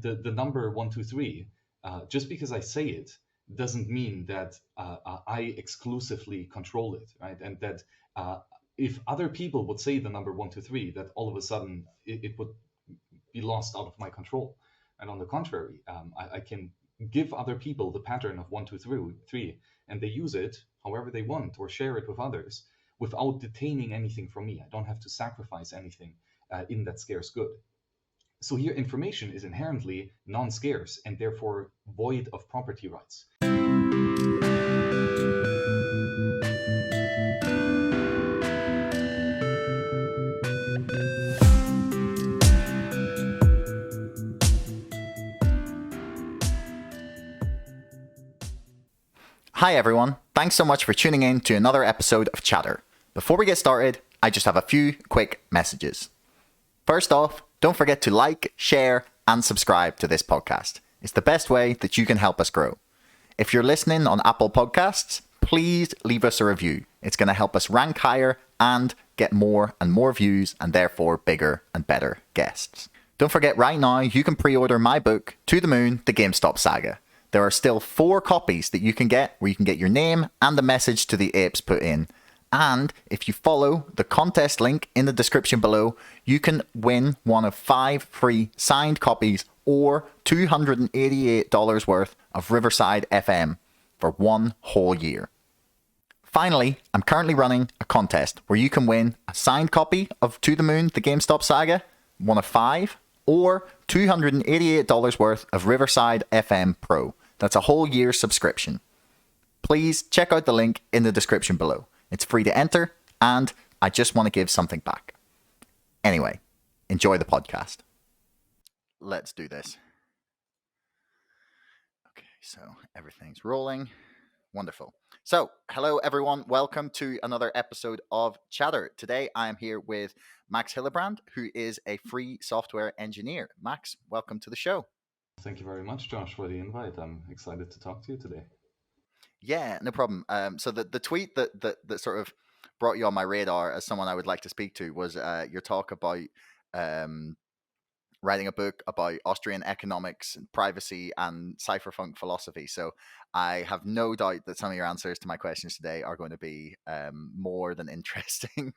right? The number 123, just because I say it doesn't mean that I exclusively control it, right? And that if other people would say the number 123, that all of a sudden it would be lost out of my control. And on the contrary, I can give other people the pattern of 1, 2, 3, and they use it however they want or share it with others without detaining anything from me. I don't have to sacrifice anything in that scarce good. So here, information is inherently non-scarce and therefore void of property rights. Hi everyone, thanks so much for tuning in to another episode of Chatter. Before we get started, I just have a few quick messages. First off, don't forget to like, share, and subscribe to this podcast. It's the best way that you can help us grow. If you're listening on Apple Podcasts, please leave us a review. It's going to help us rank higher and get more and more views and therefore bigger and better guests. Don't forget right now you can pre-order my book, To the Moon, The GameStop Saga. There are still 4 copies that you can get where you can get your name and the message to the apes put in. And if you follow the contest link in the description below, you can win one of 5 free signed copies or $288 worth of Riverside FM for 1 whole year. Finally, I'm currently running a contest where you can win a signed copy of To the Moon, The GameStop Saga, one of 5, or $288 worth of Riverside FM Pro. That's a whole year subscription. Please check out the link in the description below. It's free to enter, and I just want to give something back. Anyway, enjoy the podcast. Let's do this. Okay, so everything's rolling. Wonderful. So, hello everyone. Welcome to another episode of Chatter. Today I am here with Max Hillebrand, who is a free software engineer. Max, welcome to the show. Thank you very much, Josh, for the invite. I'm excited to talk to you today. Yeah, no problem. So the tweet that sort of brought you on my radar as someone I would like to speak to was your talk about writing a book about Austrian economics, and privacy, and Cypherpunk philosophy. So I have no doubt that some of your answers to my questions today are going to be more than interesting.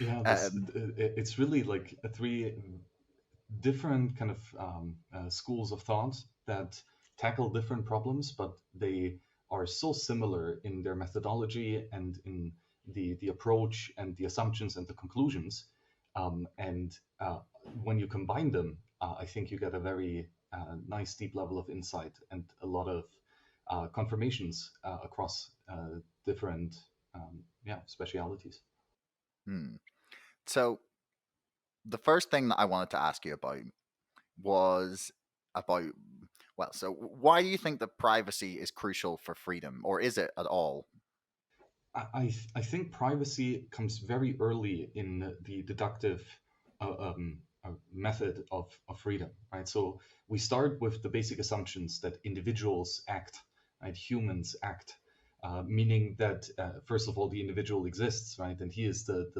Yeah, it's really like 3 different kind of schools of thought that tackle different problems, but they are so similar in their methodology and in the approach and the assumptions and the conclusions. And when you combine them, I think you get a very nice deep level of insight and a lot of confirmations across different specialities. So the first thing that I wanted to ask you about was about, so why do you think that privacy is crucial for freedom, or is it at all? I think privacy comes very early in the deductive method of freedom, right? So we start with the basic assumptions that individuals act, right? Humans act, meaning that first of all, the individual exists, right? And he is the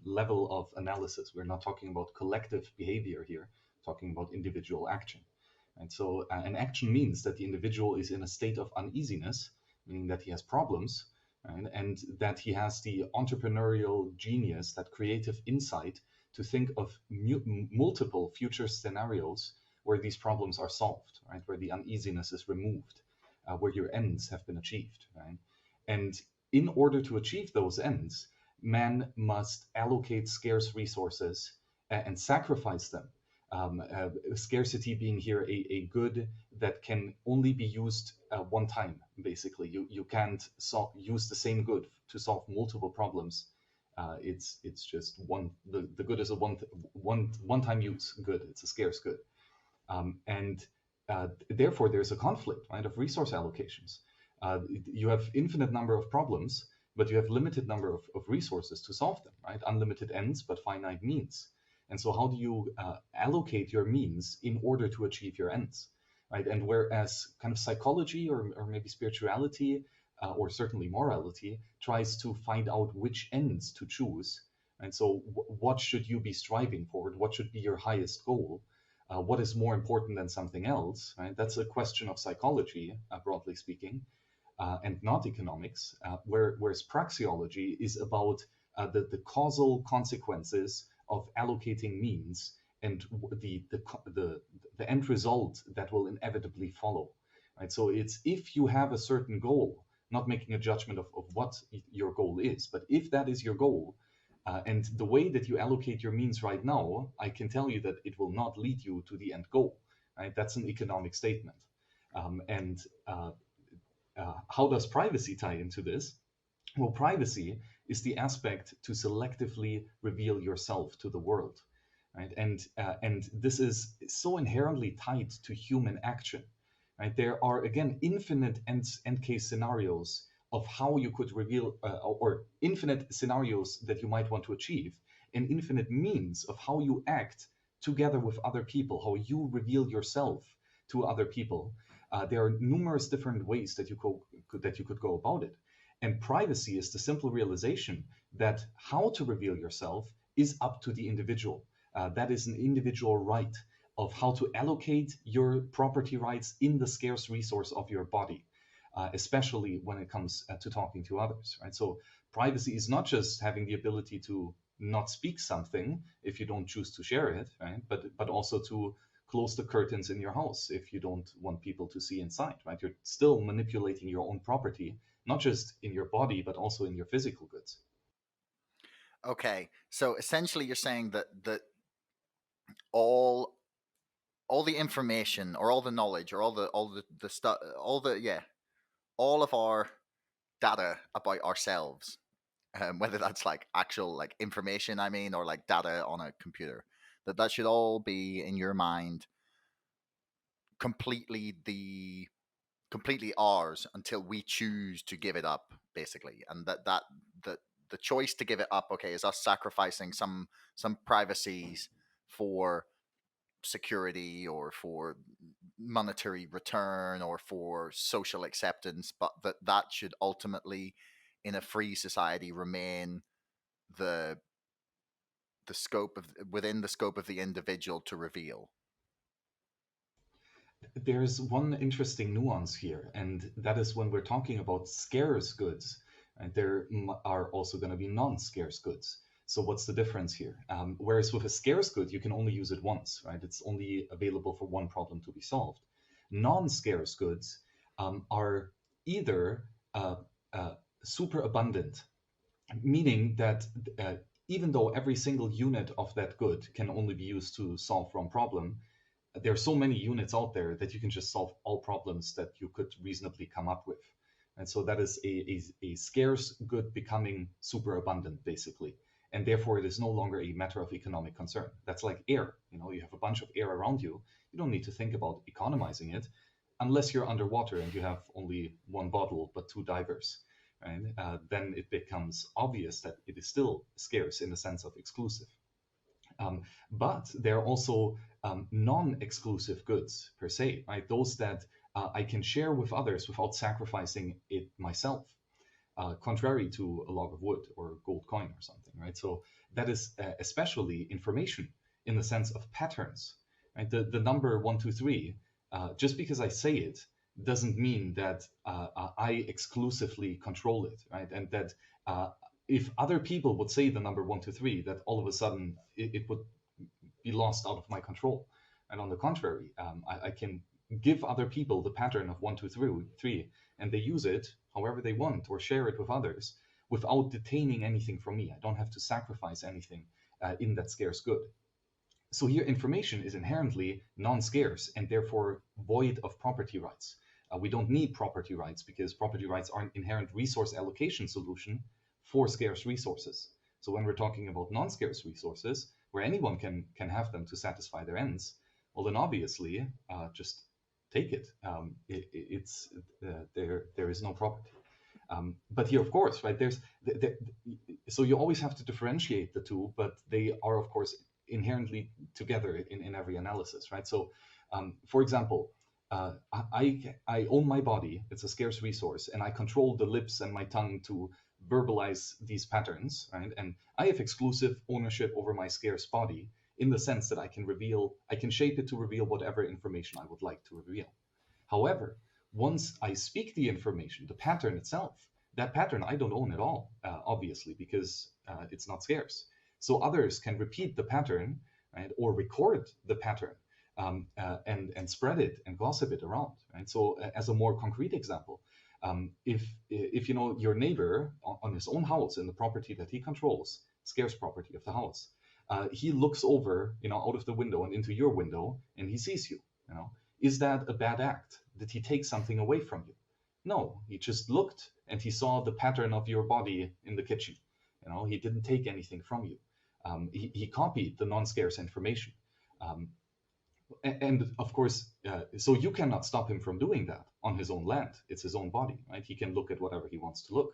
level of analysis. We're not talking about collective behavior here, talking about individual action. And so an action means that the individual is in a state of uneasiness, meaning that he has problems, right? And that he has the entrepreneurial genius, that creative insight to think of multiple future scenarios where these problems are solved, right? Where the uneasiness is removed, where your ends have been achieved, right? And in order to achieve those ends, man must allocate scarce resources and sacrifice them. Scarcity being here a good that can only be used one time, basically. You can't use the same good to solve multiple problems. It's just one. The good is a one time use good. It's a scarce good, and therefore there's a conflict, right, of resource allocations. You have infinite number of problems, but you have limited number of resources to solve them, right? Unlimited ends, but finite means. And so how do you allocate your means in order to achieve your ends, right? And whereas kind of psychology or maybe spirituality or certainly morality tries to find out which ends to choose, and so what should you be striving for? What should be your highest goal? what is more important than something else, right? That's a question of psychology, broadly speaking, and not economics, whereas praxeology is about the causal consequences of allocating means and the end result that will inevitably follow. Right? So it's if you have a certain goal, not making a judgment of what your goal is, but if that is your goal, and the way that you allocate your means right now, I can tell you that it will not lead you to the end goal. Right? That's an economic statement. And how does privacy tie into this? Well, privacy is the aspect to selectively reveal yourself to the world, right? And this is so inherently tied to human action, right? There are again infinite end case scenarios of how you could reveal, or infinite scenarios that you might want to achieve, and infinite means of how you act together with other people, how you reveal yourself to other people. There are numerous different ways that you could go about it. And privacy is the simple realization that how to reveal yourself is up to the individual. That is an individual right of how to allocate your property rights in the scarce resource of your body, especially when it comes to talking to others. Right? So privacy is not just having the ability to not speak something if you don't choose to share it, right? But also to close the curtains in your house if you don't want people to see inside, right? You're still manipulating your own property, not just in your body, but also in your physical goods. Okay, so essentially you're saying that all the information or all the knowledge or all the stuff, all of our data about ourselves, whether that's like actual like information, I mean, or like data on a computer, that should all be in your mind completely ours until we choose to give it up, basically. And that the choice to give it up, okay, is us sacrificing some privacies for security or for monetary return or for social acceptance, but that should ultimately in a free society remain the scope of within the scope of the individual to reveal. There's one interesting nuance here, and that is when we're talking about scarce goods, and there are also going to be non-scarce goods. So what's the difference here? Whereas with a scarce good, you can only use it once, right? It's only available for one problem to be solved. Non-scarce goods are either super abundant, meaning that even though every single unit of that good can only be used to solve one problem, there are so many units out there that you can just solve all problems that you could reasonably come up with. And so that is a scarce good becoming super abundant, basically. And therefore, it is no longer a matter of economic concern. That's like air. You have a bunch of air around you. You don't need to think about economizing it unless you're underwater and you have only one bottle but two divers. Right? Then it becomes obvious that it is still scarce in the sense of exclusive. But there are also non-exclusive goods per se, right? Those that I can share with others without sacrificing it myself, contrary to a log of wood or a gold coin or something, right? So that is especially information in the sense of patterns, right? The number 123, just because I say it doesn't mean that I exclusively control it, right? And that if other people would say the number 123, that all of a sudden it would be lost out of my control. And on the contrary, I can give other people the pattern of 1, 2, 3, and they use it however they want or share it with others without detaining anything from me. I don't have to sacrifice anything in that scarce good. So here, information is inherently non-scarce and therefore void of property rights. We don't need property rights because property rights are an inherent resource allocation solution for scarce resources. So when we're talking about non-scarce resources, where anyone can have them to satisfy their ends, well, then obviously just take it. There is no property. But here, of course, right? So you always have to differentiate the two, but they are, of course, inherently together in every analysis, right? So, for example, I own my body. It's a scarce resource, and I control the lips and my tongue to verbalize these patterns, right? And I have exclusive ownership over my scarce body. in the sense that I can shape it to reveal whatever information I would like to reveal. However, once I speak the information, the pattern itself, that pattern I don't own at all, obviously, because it's not scarce. So others can repeat the pattern, right, or record the pattern, and spread it and gossip it around, right? So as a more concrete example, if you know your neighbor on his own house in the property that he controls, scarce property of the house, he looks over, out of the window and into your window, and he sees you, is that a bad act? Did he take something away from you? No, he just looked and he saw the pattern of your body in the kitchen. He didn't take anything from you. He copied the non-scarce information. And of course, so you cannot stop him from doing that on his own land. It's his own body, right? He can look at whatever he wants to look.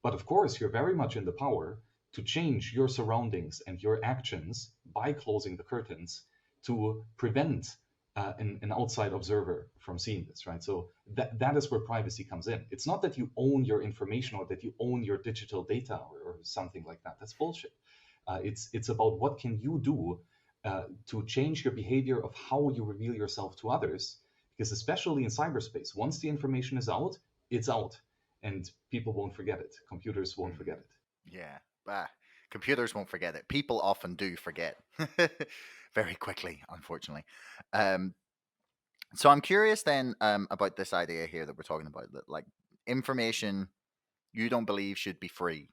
But of course, you're very much in the power to change your surroundings and your actions by closing the curtains to prevent an outside observer from seeing this, right? So that is where privacy comes in. It's not that you own your information or that you own your digital data or something like that. That's bullshit. It's about what can you do to change your behavior of how you reveal yourself to others, because especially in cyberspace, once the information is out, it's out, and people won't forget it. Computers won't forget it. Yeah, computers won't forget it. People often do forget very quickly, unfortunately. So I'm curious then about this idea here that we're talking about, that like information you don't believe should be free,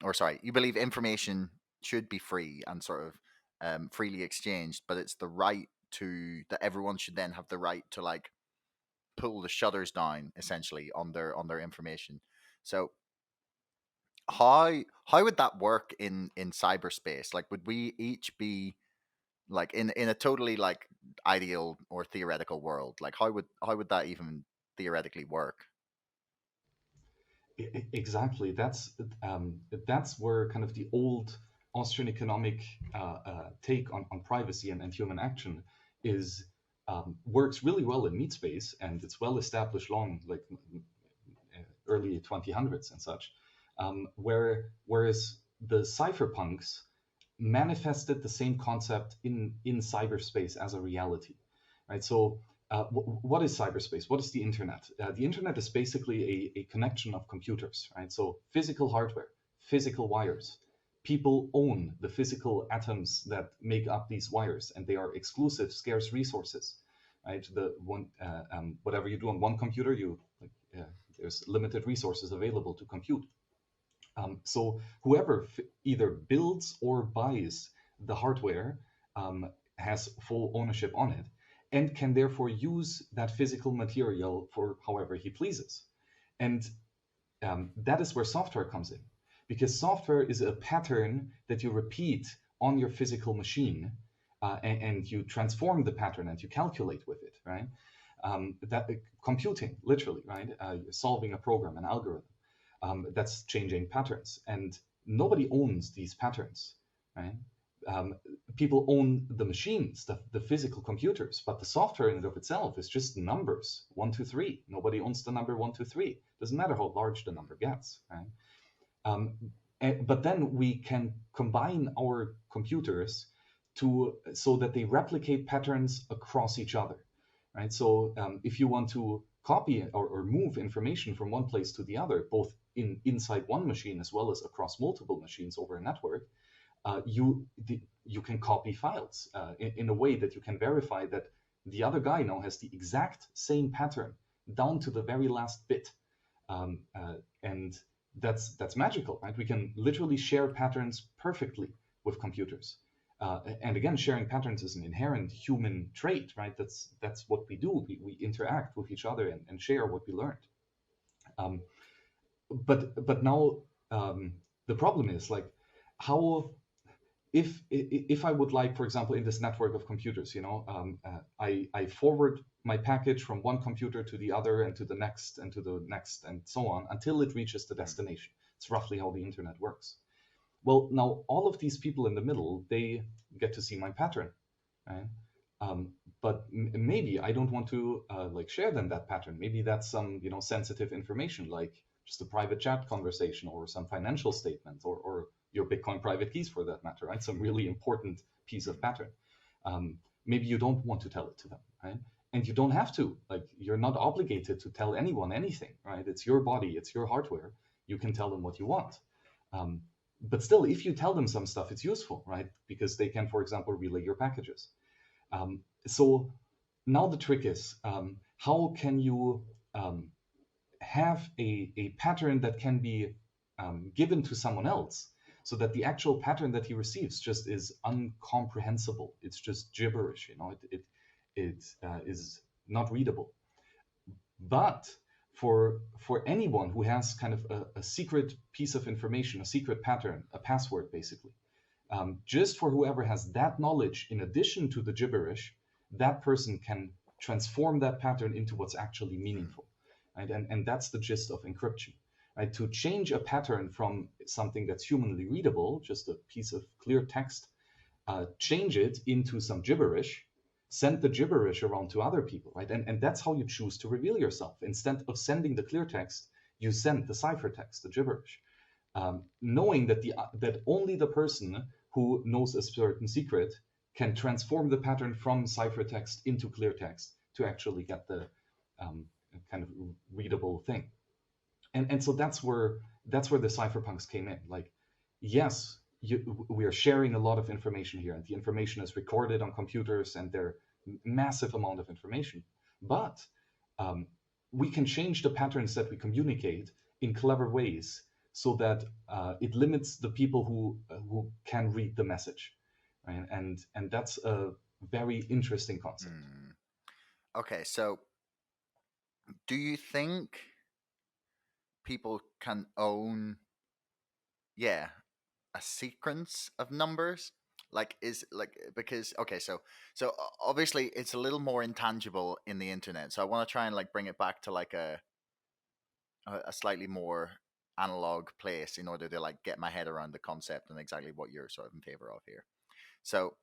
or sorry, you believe information should be free and sort of freely exchanged, but it's the right that everyone should then have the right to like pull the shutters down essentially on their information. So how would that work in cyberspace? Like, would we each be like in a totally like ideal or theoretical world? Like, how would that even theoretically work? Exactly. That's where kind of the old Austrian economic take on privacy and human action is works really well in meat space, and it's well established long, like early 2000s and such. Whereas the cypherpunks manifested the same concept in cyberspace as a reality, right? So what is cyberspace? What is the internet? The internet is basically a connection of computers, right? So physical hardware, physical wires. People own the physical atoms that make up these wires, and they are exclusive, scarce resources, right? The one, whatever you do on one computer, there's limited resources available to compute. So whoever either builds or buys the hardware has full ownership on it, and can therefore use that physical material for however he pleases. And that is where software comes in, because software is a pattern that you repeat on your physical machine, and you transform the pattern and you calculate with it, right? Computing, literally, right? Solving a program, an algorithm. That's changing patterns, and nobody owns these patterns, right? People own the machines, the physical computers, but the software in and of itself is just numbers, 1, 2, 3. Nobody owns the number 1, 2, 3. Doesn't matter how large the number gets, right? But then we can combine our computers so that they replicate patterns across each other, right? So if you want to copy or move information from one place to the other, both inside one machine as well as across multiple machines over a network, you can copy files in a way that you can verify that the other guy now has the exact same pattern down to the very last bit, and that's magical, right? We can literally share patterns perfectly with computers. And again, sharing patterns is an inherent human trait, right? That's what we do. We interact with each other and share what we learned. But now the problem is like how if I would like, for example, in this network of computers, I forward my package from one computer to the other and to the next and to the next and so on until it reaches the destination. It's roughly how the internet works. Well, now all of these people in the middle, they get to see my pattern, right? But maybe I don't want to share them that pattern. Maybe that's some sensitive information, like just a private chat conversation or some financial statement or your Bitcoin private keys for that matter, right? Some really important piece of pattern. Maybe you don't want to tell it to them, right? And you don't have to. Like, you're not obligated to tell anyone anything, right? It's your body, it's your hardware. You can tell them what you want. But still, if you tell them some stuff, it's useful, right? Because they can, for example, relay your packages. So now the trick is, how can you have a pattern that can be given to someone else, so that the actual pattern that he receives just is incomprehensible. It's just gibberish, it is not readable. But for anyone who has kind of a secret piece of information, a secret pattern, a password, basically, just for whoever has that knowledge in addition to the gibberish, that person can transform that pattern into what's actually meaningful. Right? And that's the gist of encryption. Right? To change a pattern from something that's humanly readable, just a piece of clear text, change it into some gibberish, send the gibberish around to other people, right? And that's how you choose to reveal yourself. Instead of sending the clear text, you send the ciphertext, the gibberish, knowing that that only the person who knows a certain secret can transform the pattern from ciphertext into clear text to actually get the kind of readable thing. And so that's where the cypherpunks came in. Like, yes, we are sharing a lot of information here, and the information is recorded on computers, and they're massive amount of information. But we can change the patterns that we communicate in clever ways, so that it limits the people who can read the message, right? And that's a very interesting concept. Okay, so do you think people can own, a sequence of numbers? Because okay, so obviously it's a little more intangible in the internet. So I want to try and bring it back to a slightly more analog place in order to get my head around the concept and exactly what you're sort of in favor of here. So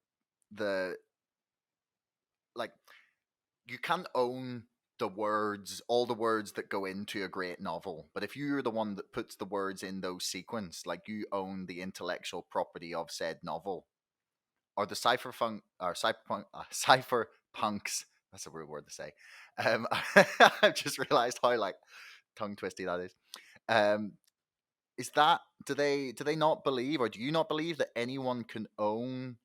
you can't own all the words that go into a great novel. But if you're the one that puts the words in those sequence, you own the intellectual property of said novel. Or the cypherpunks, that's a weird word to say. I've just realized how tongue twisty that is. Is that, do they not believe, or do you not believe that anyone can own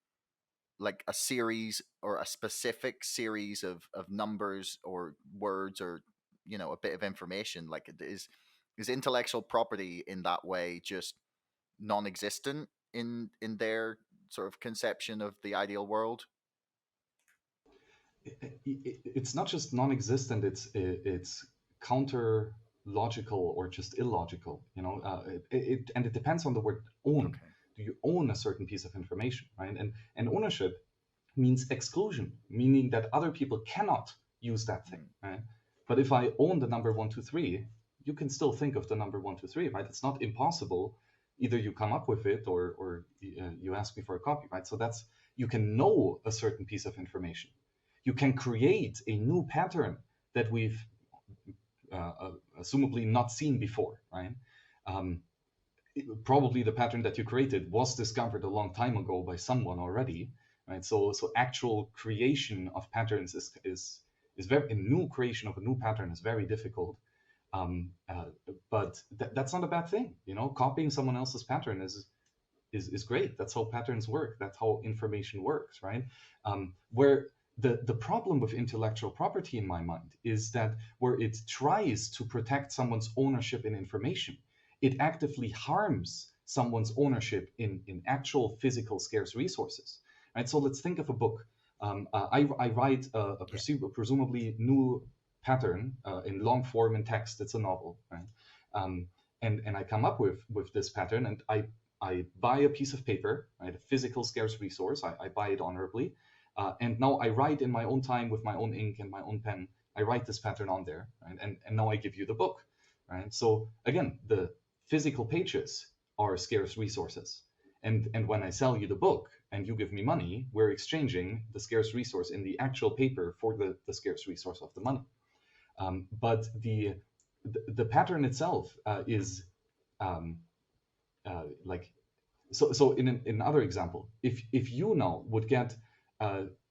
a series or a specific series of numbers or words, or a bit of information? Is intellectual property in that way just non-existent in their sort of conception of the ideal world? It's not just non-existent, it's counter logical or just illogical, and it depends on the word own. Okay. Do you own a certain piece of information, right? And ownership means exclusion, meaning that other people cannot use that thing, right? But if I own the number 123, you can still think of the number 123, right? It's not impossible. Either you come up with it, or you ask me for a copy, right? So that's, you can know a certain piece of information. You can create a new pattern that we've assumably not seen before, right? Probably the pattern that you created was discovered a long time ago by someone already, right? So actual creation of patterns is very, a new creation of a new pattern is very difficult. But that's not a bad thing, Copying someone else's pattern is great. That's how patterns work. That's how information works, right? Where the problem with intellectual property, in my mind, is that where it tries to protect someone's ownership in information, it actively harms someone's ownership in actual physical scarce resources, right? So let's think of a book. I write a presumably new pattern in long form in text. It's a novel, right? And I come up with this pattern, and I buy a piece of paper, right? A physical scarce resource. I buy it honorably. And now I write in my own time with my own ink and my own pen. I write this pattern on there, right? And now I give you the book, right? So again, the physical pages are scarce resources. And when I sell you the book and you give me money, we're exchanging the scarce resource in the actual paper for the scarce resource of the money. But the pattern itself is So in another example, if you now would get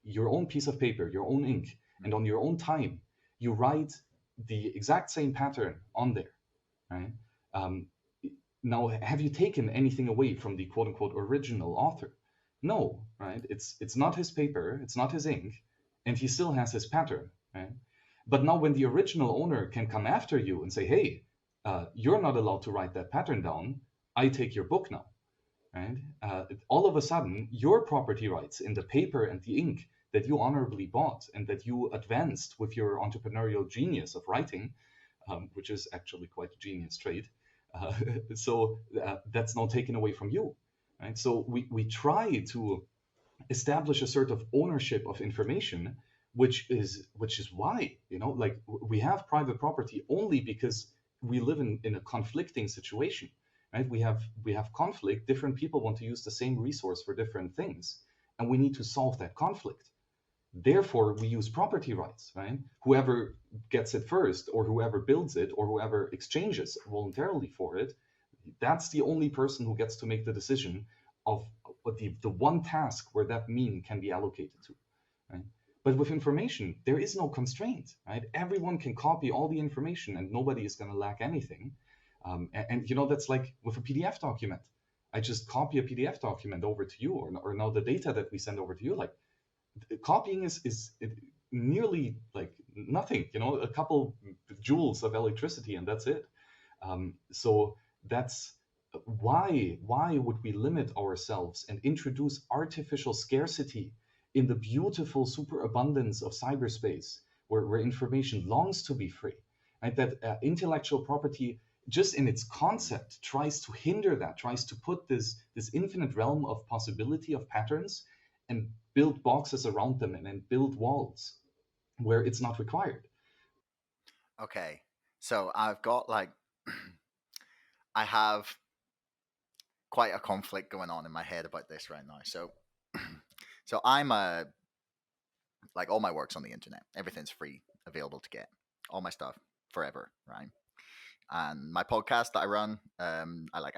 your own piece of paper, your own ink, and on your own time, you write the exact same pattern on there, right? Um, Now, have you taken anything away from the quote unquote original author? No, right? It's not his paper, it's not his ink, and he still has his pattern, right? But now, when the original owner can come after you and say, "Hey, you're not allowed to write that pattern down. I take your book now," right? All of a sudden, your property rights in the paper and the ink that you honorably bought and that you advanced with your entrepreneurial genius of writing, which is actually quite a genius trait. Uh, that's now taken away from you, right? So we try to establish a sort of ownership of information, which is why, like, we have private property only because we live in a conflicting situation, right? We have conflict. Different people want to use the same resource for different things, and we need to solve that conflict. Therefore, we use property rights, right? Whoever gets it first, or whoever builds it, or whoever exchanges voluntarily for it, that's the only person who gets to make the decision of the one task where that mean can be allocated to, right? But with information, there is no constraint, right? Everyone can copy all the information and nobody is going to lack anything. And that's like with a PDF document. I just copy a PDF document over to you, or now the data that we send over to you, like, copying is nearly like nothing, a couple joules of electricity, and that's it. So that's why would we limit ourselves and introduce artificial scarcity in the beautiful superabundance of cyberspace, where information longs to be free, right? That intellectual property, just in its concept, tries to hinder that, tries to put this infinite realm of possibility of patterns and build boxes around them, and then build walls where it's not required. Okay, so I've got like, I have quite a conflict going on in my head about this right now. So I'm a, like, all my work's on the internet. Everything's free, available to get. All my stuff forever, right? And my podcast that I run, I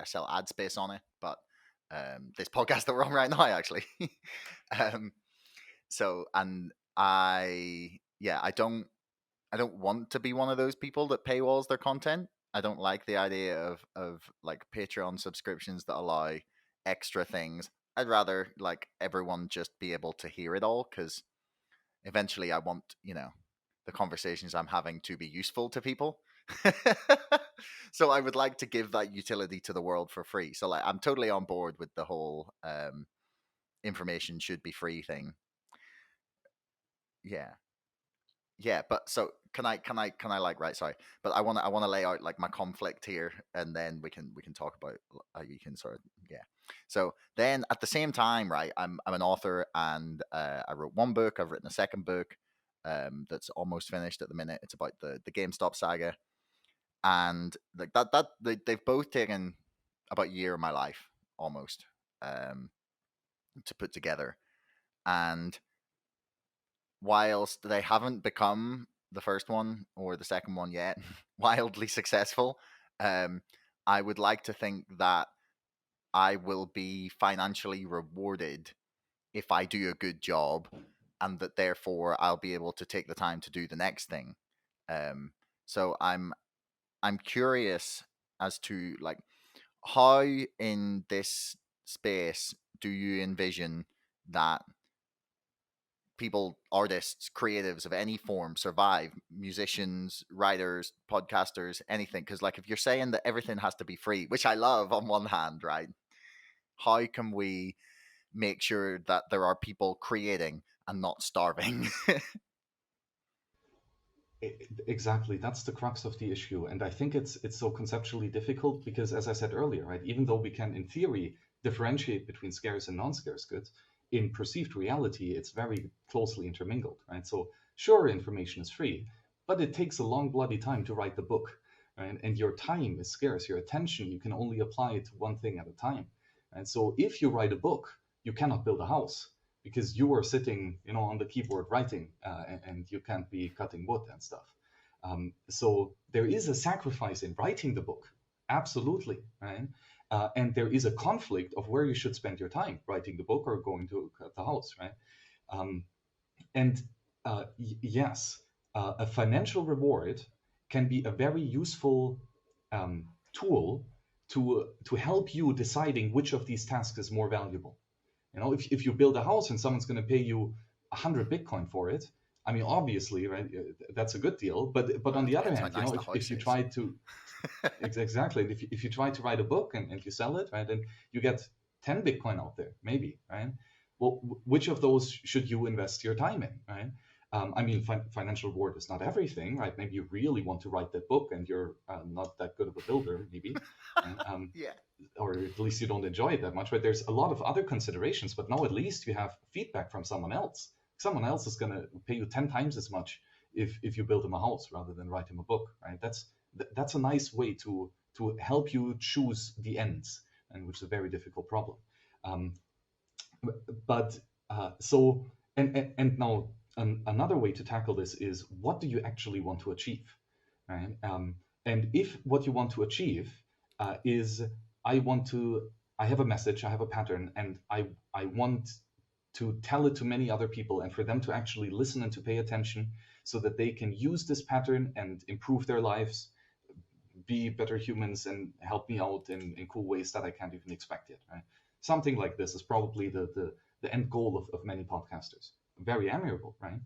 sell ad space on it, but this podcast that we're on right now, actually. um, so and I don't want to be one of those people that paywalls their content. I don't like the idea of like Patreon subscriptions that allow extra things. I'd rather like everyone just be able to hear it all, because eventually I want, the conversations I'm having to be useful to people. So I would like to give that utility to the world for free. So like I'm totally on board with the whole information should be free thing. Yeah. Yeah, but so can I like, right, sorry. But I want to lay out like my conflict here, and then we can talk about how you can sort of, yeah. So then at the same time, right, I'm an author, and I wrote one book, I've written a second book that's almost finished at the minute. It's about the GameStop saga. And like they've both taken about a year of my life almost um to put together. And whilst they haven't become the first one or the second one yet wildly successful, um, I would like to think that I will be financially rewarded if I do a good job, and that therefore I'll be able to take the time to do the next thing. Um, so I'm curious as to like how in this space do you envision that people, artists, creatives of any form survive? Musicians, writers, podcasters, anything. Because like if you're saying that everything has to be free, which I love on one hand, right? How can we make sure that there are people creating and not starving? Exactly, that's the crux of the issue, and I think it's so conceptually difficult because, as I said earlier, right, even though we can in theory differentiate between scarce and non-scarce goods, in perceived reality it's very closely intermingled, right? So sure, information is free, but it takes a long bloody time to write the book, right? And your time is scarce, your attention, you can only apply it to one thing at a time. And so if you write a book, you cannot build a house because you are sitting, on the keyboard writing, and you can't be cutting wood and stuff. So there is a sacrifice in writing the book, absolutely, right? and there is a conflict of where you should spend your time, writing the book or going to the house, right? And yes, a financial reward can be a very useful tool to help you deciding which of these tasks is more valuable. If you build a house and someone's going to pay you 100 Bitcoin for it, I mean, obviously, right, that's a good deal. But on the other hand, if you try to exactly, if you try to write a book and you sell it, right, then you get 10 Bitcoin out there, maybe, right? Well, which of those should you invest your time in, right? I mean, financial reward is not everything, right? Maybe you really want to write that book and you're not that good of a builder, maybe. Yeah. Or at least you don't enjoy it that much, right? There's a lot of other considerations, but now at least you have feedback from someone else. Someone else is going to pay you 10 times as much if you build him a house rather than write him a book, right? That's a nice way to help you choose the ends, and which is a very difficult problem. Now another way to tackle this is, what do you actually want to achieve, right? And if what you want to achieve is, I have a message, I have a pattern, and I want to tell it to many other people and for them to actually listen and to pay attention so that they can use this pattern and improve their lives, be better humans, and help me out in cool ways that I can't even expect yet, right? Something like this is probably the end goal of many podcasters. Very admirable, right?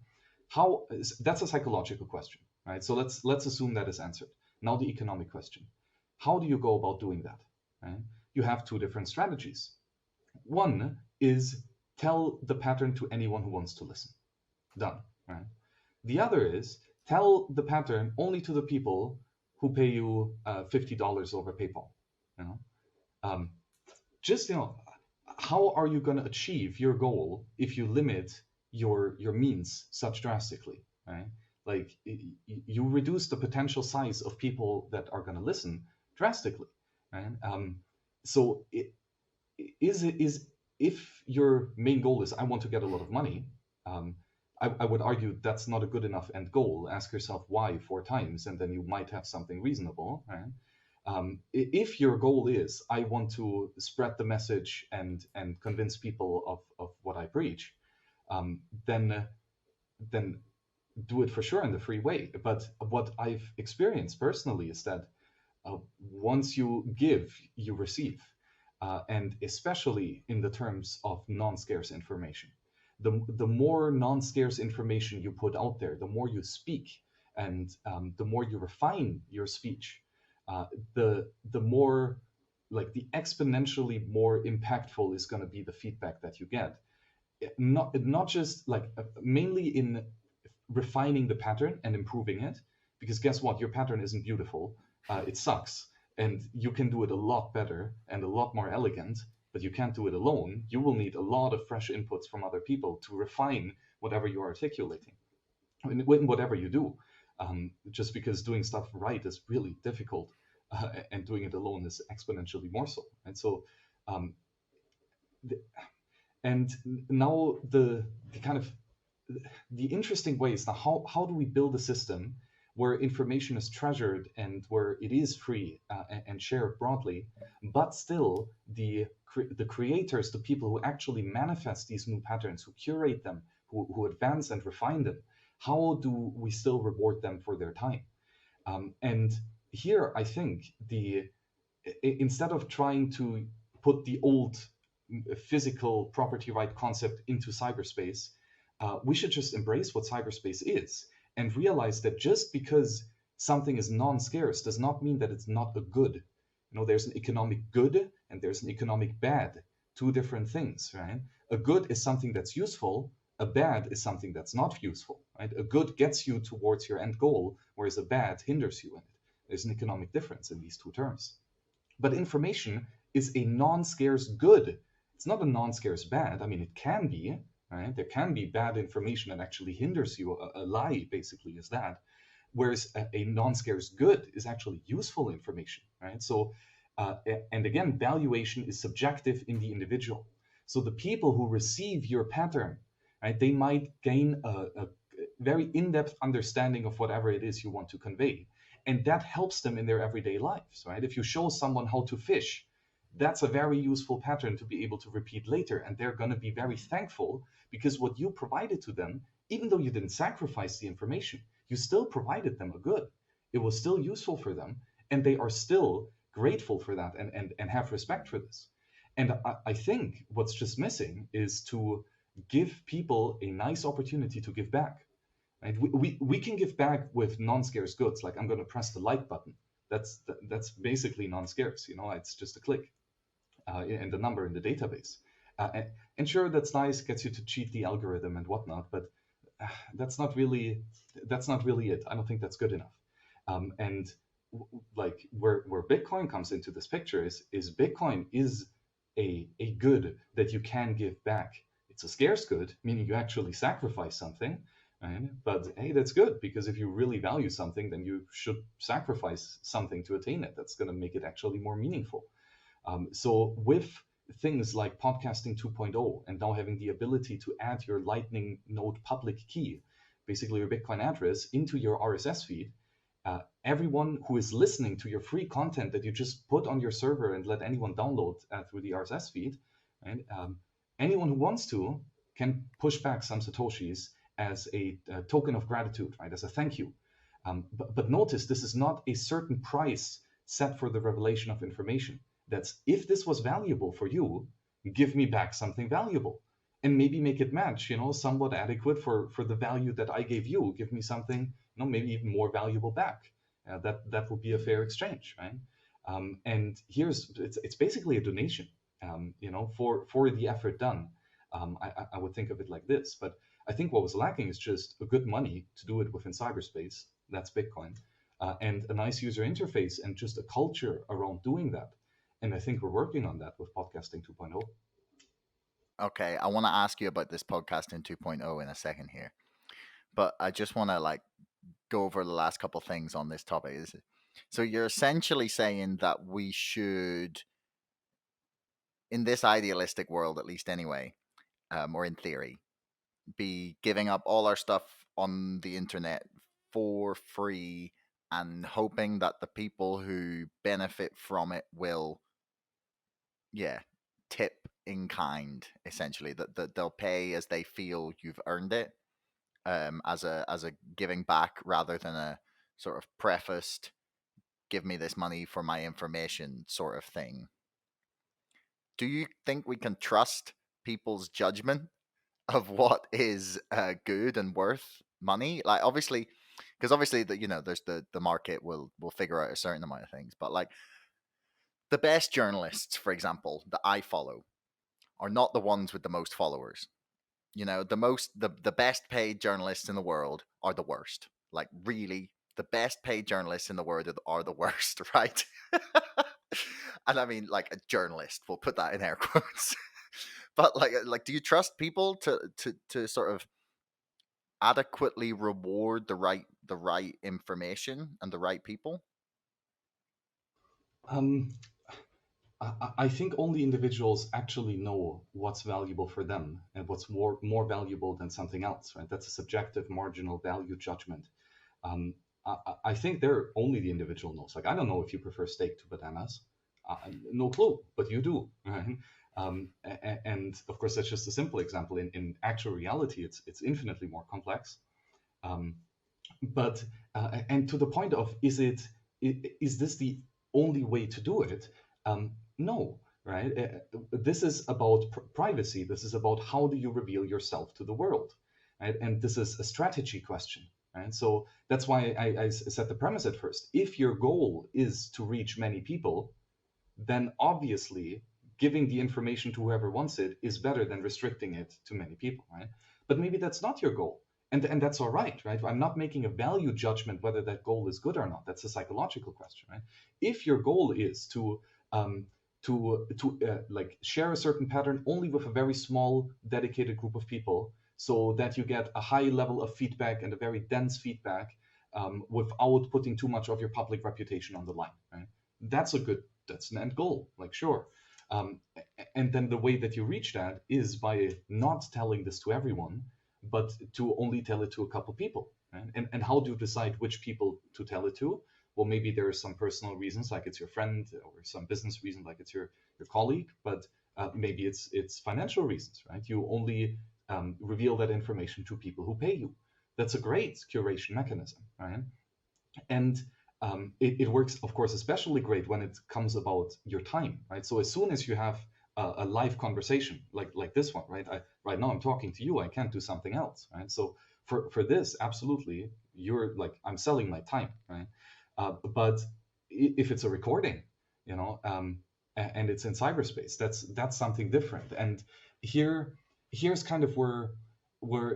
That's a psychological question, right? So let's assume that is answered. Now the economic question. How do you go about doing that, right? You have two different strategies. One is tell the pattern to anyone who wants to listen. Done, right? The other is tell the pattern only to the people who pay you $50 over PayPal. How are you going to achieve your goal if you limit your means such drastically, right? Like, you reduce the potential size of people that are going to listen drastically, right? So if your main goal is, I want to get a lot of money, I would argue that's not a good enough end goal. Ask yourself why 4 times, and then you might have something reasonable, right? If your goal is, I want to spread the message and convince people of what I preach, then do it for sure in the free way. But what I've experienced personally is that once you give, you receive, and especially in the terms of non-scarce information. The more non-scarce information you put out there, the more you speak, and the more you refine your speech, the more, like, the exponentially more impactful is going to be the feedback that you get. Not just like mainly in refining the pattern and improving it, because guess what, your pattern isn't beautiful, it sucks, and you can do it a lot better and a lot more elegant, but you can't do it alone. You will need a lot of fresh inputs from other people to refine whatever you're articulating in whatever you do, just because doing stuff right is really difficult, and doing it alone is exponentially more so. And so and now the kind of the interesting way is, now how do we build a system where information is treasured and where it is free and shared broadly, but still the creators, the people who actually manifest these new patterns, who curate them, who advance and refine them, how do we still reward them for their time? And here I think instead of trying to put the old physical property right concept into cyberspace, we should just embrace what cyberspace is and realize that just because something is non-scarce does not mean that it's not a good. There's an economic good and there's an economic bad, 2 different things, right? A good is something that's useful, a bad is something that's not useful, right? A good gets you towards your end goal, whereas a bad hinders you in it. There's an economic difference in these 2 terms. But information is a non-scarce good. It's not a non-scarce bad. I mean, it can be, right? There can be bad information that actually hinders you. A lie basically is that. Whereas a non-scarce good is actually useful information, right? So, and again, valuation is subjective in the individual. So the people who receive your pattern, right, they might gain a very in-depth understanding of whatever it is you want to convey. And that helps them in their everyday lives, right? If you show someone how to fish, that's a very useful pattern to be able to repeat later. And they're going to be very thankful because what you provided to them, even though you didn't sacrifice the information, you still provided them a good. It was still useful for them, and they are still grateful for that and have respect for this. And I think what's just missing is to give people a nice opportunity to give back. Right? We can give back with non-scarce goods, like I'm going to press the like button. That's basically non-scarce. It's just a click and the number in the database. And sure, that's nice, gets you to cheat the algorithm and whatnot, but that's not really it. I don't think that's good enough. And like where Bitcoin comes into this picture is Bitcoin is a good that you can give back. It's a scarce good, meaning you actually sacrifice something. Right? But hey, that's good, because if you really value something, then you should sacrifice something to attain it. That's going to make it actually more meaningful. So with things like podcasting 2.0 and now having the ability to add your Lightning node public key, basically your Bitcoin address, into your RSS feed, everyone who is listening to your free content that you just put on your server and let anyone download through the RSS feed, right? Anyone who wants to can push back some Satoshis as a token of gratitude, right? As a thank you. But notice, this is not a certain price set for the revelation of information. That's, if this was valuable for you, give me back something valuable, and maybe make it match, somewhat adequate for the value that I gave you. Give me something, maybe even more valuable back. That would be a fair exchange, right? And it's basically a donation, for the effort done. I would think of it like this, but I think what was lacking is just a good money to do it within cyberspace. That's Bitcoin, and a nice user interface and just a culture around doing that. And I think we're working on that with podcasting 2.0. Okay, I want to ask you about this podcasting 2.0 in a second here, but I just want to go over the last couple things on this topic. So you're essentially saying that we should, in this idealistic world, at least anyway, or in theory, be giving up all our stuff on the internet for free and hoping that the people who benefit from it will, tip in kind, essentially, that they'll pay as they feel you've earned it, as a giving back rather than a sort of prefaced give me this money for my information sort of thing. Do you think we can trust people's judgment of what is good and worth money? Like, obviously, because obviously there's the market will figure out a certain amount of things, but like the best journalists, for example, that I follow, are not the ones with the most followers. The best paid journalists in the world are the worst. Like, really, the best paid journalists in the world are the worst, right? And I mean, like, a journalist, we'll put that in air quotes. But like, do you trust people to sort of adequately reward the right information and the right people? I think only individuals actually know what's valuable for them and what's more valuable than something else, right? That's a subjective marginal value judgment. I think only the individual knows. Like, I don't know if you prefer steak to bananas. No clue, but you do, right? And of course, that's just a simple example. In actual reality, it's infinitely more complex. But and to the point of, is this the only way to do it? No, right? This is about privacy. This is about how do you reveal yourself to the world, right? And this is a strategy question, right? So that's why I set the premise at first. If your goal is to reach many people, then obviously giving the information to whoever wants it is better than restricting it to many people, right? But maybe that's not your goal. And that's all right? I'm not making a value judgment whether that goal is good or not. That's a psychological question, right? If your goal is to share a certain pattern only with a very small dedicated group of people, so that you get a high level of feedback and a very dense feedback, without putting too much of your public reputation on the line, right? That's an end goal, like, sure. And then the way that you reach that is by not telling this to everyone, but to only tell it to a couple people, right? And how do you decide which people to tell it to? Well, maybe there are some personal reasons, like it's your friend, or some business reason, like it's your colleague, but maybe it's financial reasons, right? You only reveal that information to people who pay you. That's a great curation mechanism, right? And it works, of course, especially great when it comes about your time, right? So as soon as you have a live conversation like this one, right? Right now I'm talking to you, I can't do something else, right? So for this, absolutely, you're like, I'm selling my time, right? But if it's a recording, and it's in cyberspace, that's something different. And here's kind of where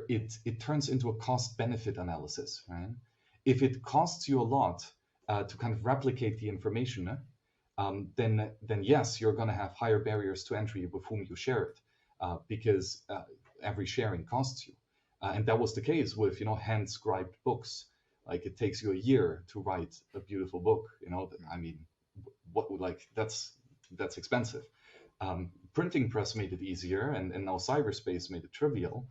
it turns into a cost benefit analysis, right? If it costs you a lot to kind of replicate the information, then yes, you're going to have higher barriers to entry with whom you share it, because every sharing costs you. And that was the case with hand-scribed books. Like, it takes you a year to write a beautiful book. I mean, that's expensive. Printing press made it easier, and now cyberspace made it trivial.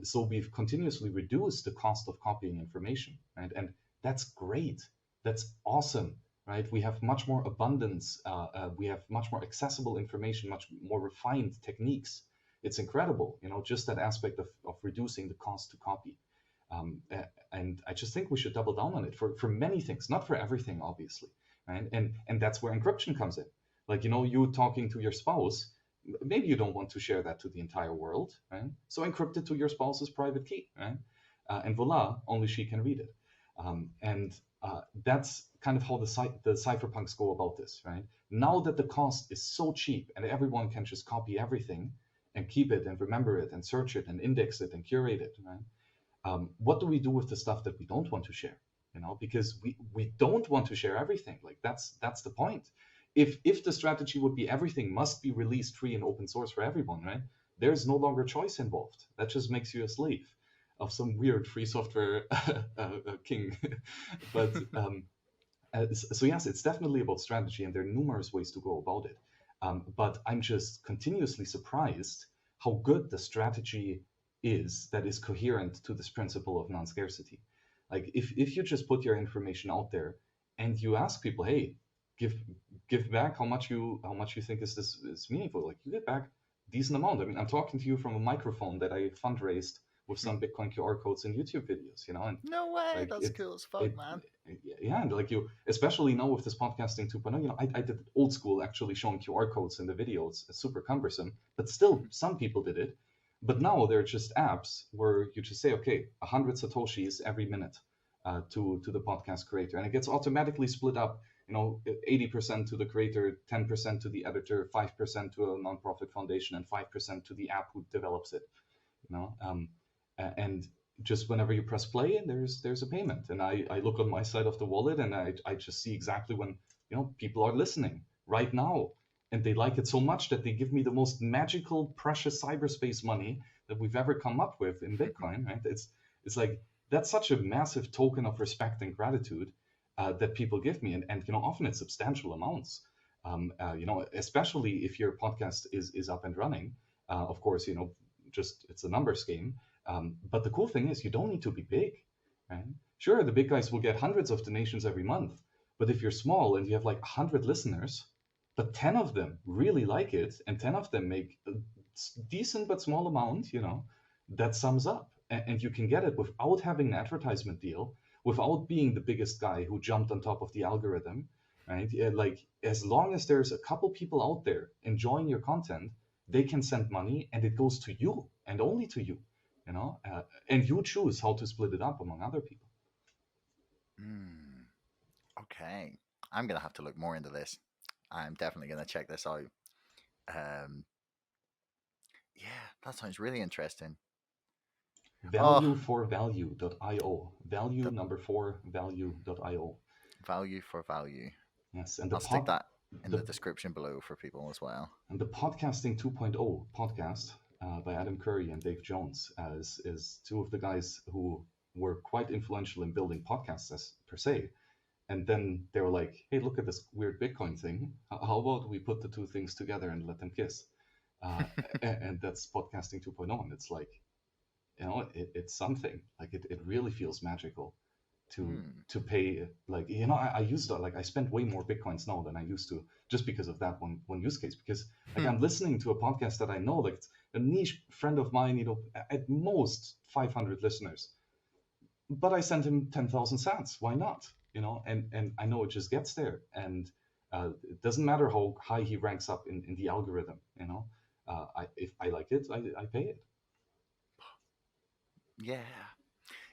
So we've continuously reduced the cost of copying information, right? And that's great. That's awesome, right? We have much more abundance. We have much more accessible information, much more refined techniques. It's incredible, just that aspect of reducing the cost to copy. And I just think we should double down on it for many things, not for everything, obviously, right? And that's where encryption comes in. Like, you talking to your spouse, maybe you don't want to share that to the entire world, right? So encrypt it to your spouse's private key, right? And voila, only she can read it. And that's kind of how the cypherpunks go about this, right? Now that the cost is so cheap and everyone can just copy everything and keep it and remember it and search it and index it and curate it, right? What do we do with the stuff that we don't want to share? Because we don't want to share everything. Like, that's the point. If the strategy would be everything must be released free and open source for everyone, right? There's no longer choice involved. That just makes you a slave of some weird free software king. But so yes, it's definitely about strategy, and there are numerous ways to go about it. But I'm just continuously surprised how good the strategy is that is coherent to this principle of non-scarcity. Like, if you just put your information out there and you ask people, hey, give back how much you think is meaningful, like, you get back decent amount. I mean, I'm talking to you from a microphone that I fundraised with some Bitcoin QR codes and YouTube videos, and No way, like, that's cool as fuck, man. Yeah, and like, especially now with this podcasting 2.0, I did it old school, actually showing QR codes in the videos. It's super cumbersome, but still some people did it. But now there are just apps where you just say, okay, 100 satoshis every minute to the podcast creator, and it gets automatically split up. 80% to the creator, 10% to the editor, 5% to a nonprofit foundation, and 5% to the app who develops it. And just whenever you press play, there's a payment, and I look on my side of the wallet, and I just see exactly when people are listening right now, and they like it so much that they give me the most magical, precious cyberspace money that we've ever come up with in Bitcoin. Right? It's like, that's such a massive token of respect and gratitude that people give me, and often it's substantial amounts. Especially if your podcast is up and running. Of course, just it's a numbers game. But the cool thing is, you don't need to be big. Right? Sure, the big guys will get hundreds of donations every month, but if you're small and you have like 100 listeners, but 10 of them really like it, and 10 of them make a decent but small amount, that sums up, and you can get it without having an advertisement deal, without being the biggest guy who jumped on top of the algorithm, right? Like, as long as there's a couple people out there enjoying your content, they can send money, and it goes to you and only to you, and you choose how to split it up among other people. Okay, I'm gonna have to look more into this. I'm definitely gonna check this out. Yeah, that sounds really interesting. Valueforvalue.io. Value number 4 value.io. Value for value. Yes, and I'll stick that in the description below for people as well. And the Podcasting 2.0 podcast by Adam Curry and Dave Jones is two of the guys who were quite influential in building podcasts as per se. And then they were like, hey, look at this weird Bitcoin thing. How about we put the two things together and let them kiss? And that's Podcasting 2.0. And it's like, it's something. Like, it really feels magical. to pay. Like, I used to, like, I spend way more Bitcoins now than I used to, just because of that one use case. Because like I'm listening to a podcast that I know, like a niche friend of mine, at most 500 listeners, but I sent him 10,000 sats. Why not? And I know it just gets there, and it doesn't matter how high he ranks up in the algorithm. If I like it, I pay it.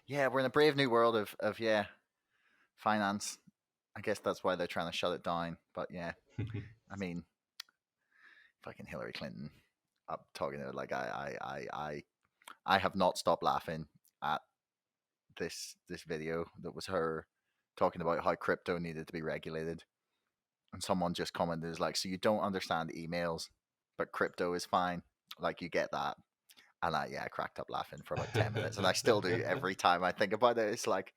Yeah, we're in a brave new world of finance. I guess that's why they're trying to shut it down. But yeah, I mean, fucking Hillary Clinton up talking to her, like I have not stopped laughing at this video that was her talking about how crypto needed to be regulated, and someone just commented, is like, so you don't understand emails, but crypto is fine, like you get that. And I cracked up laughing for about 10 minutes, and I still do every time I think about it. It's like,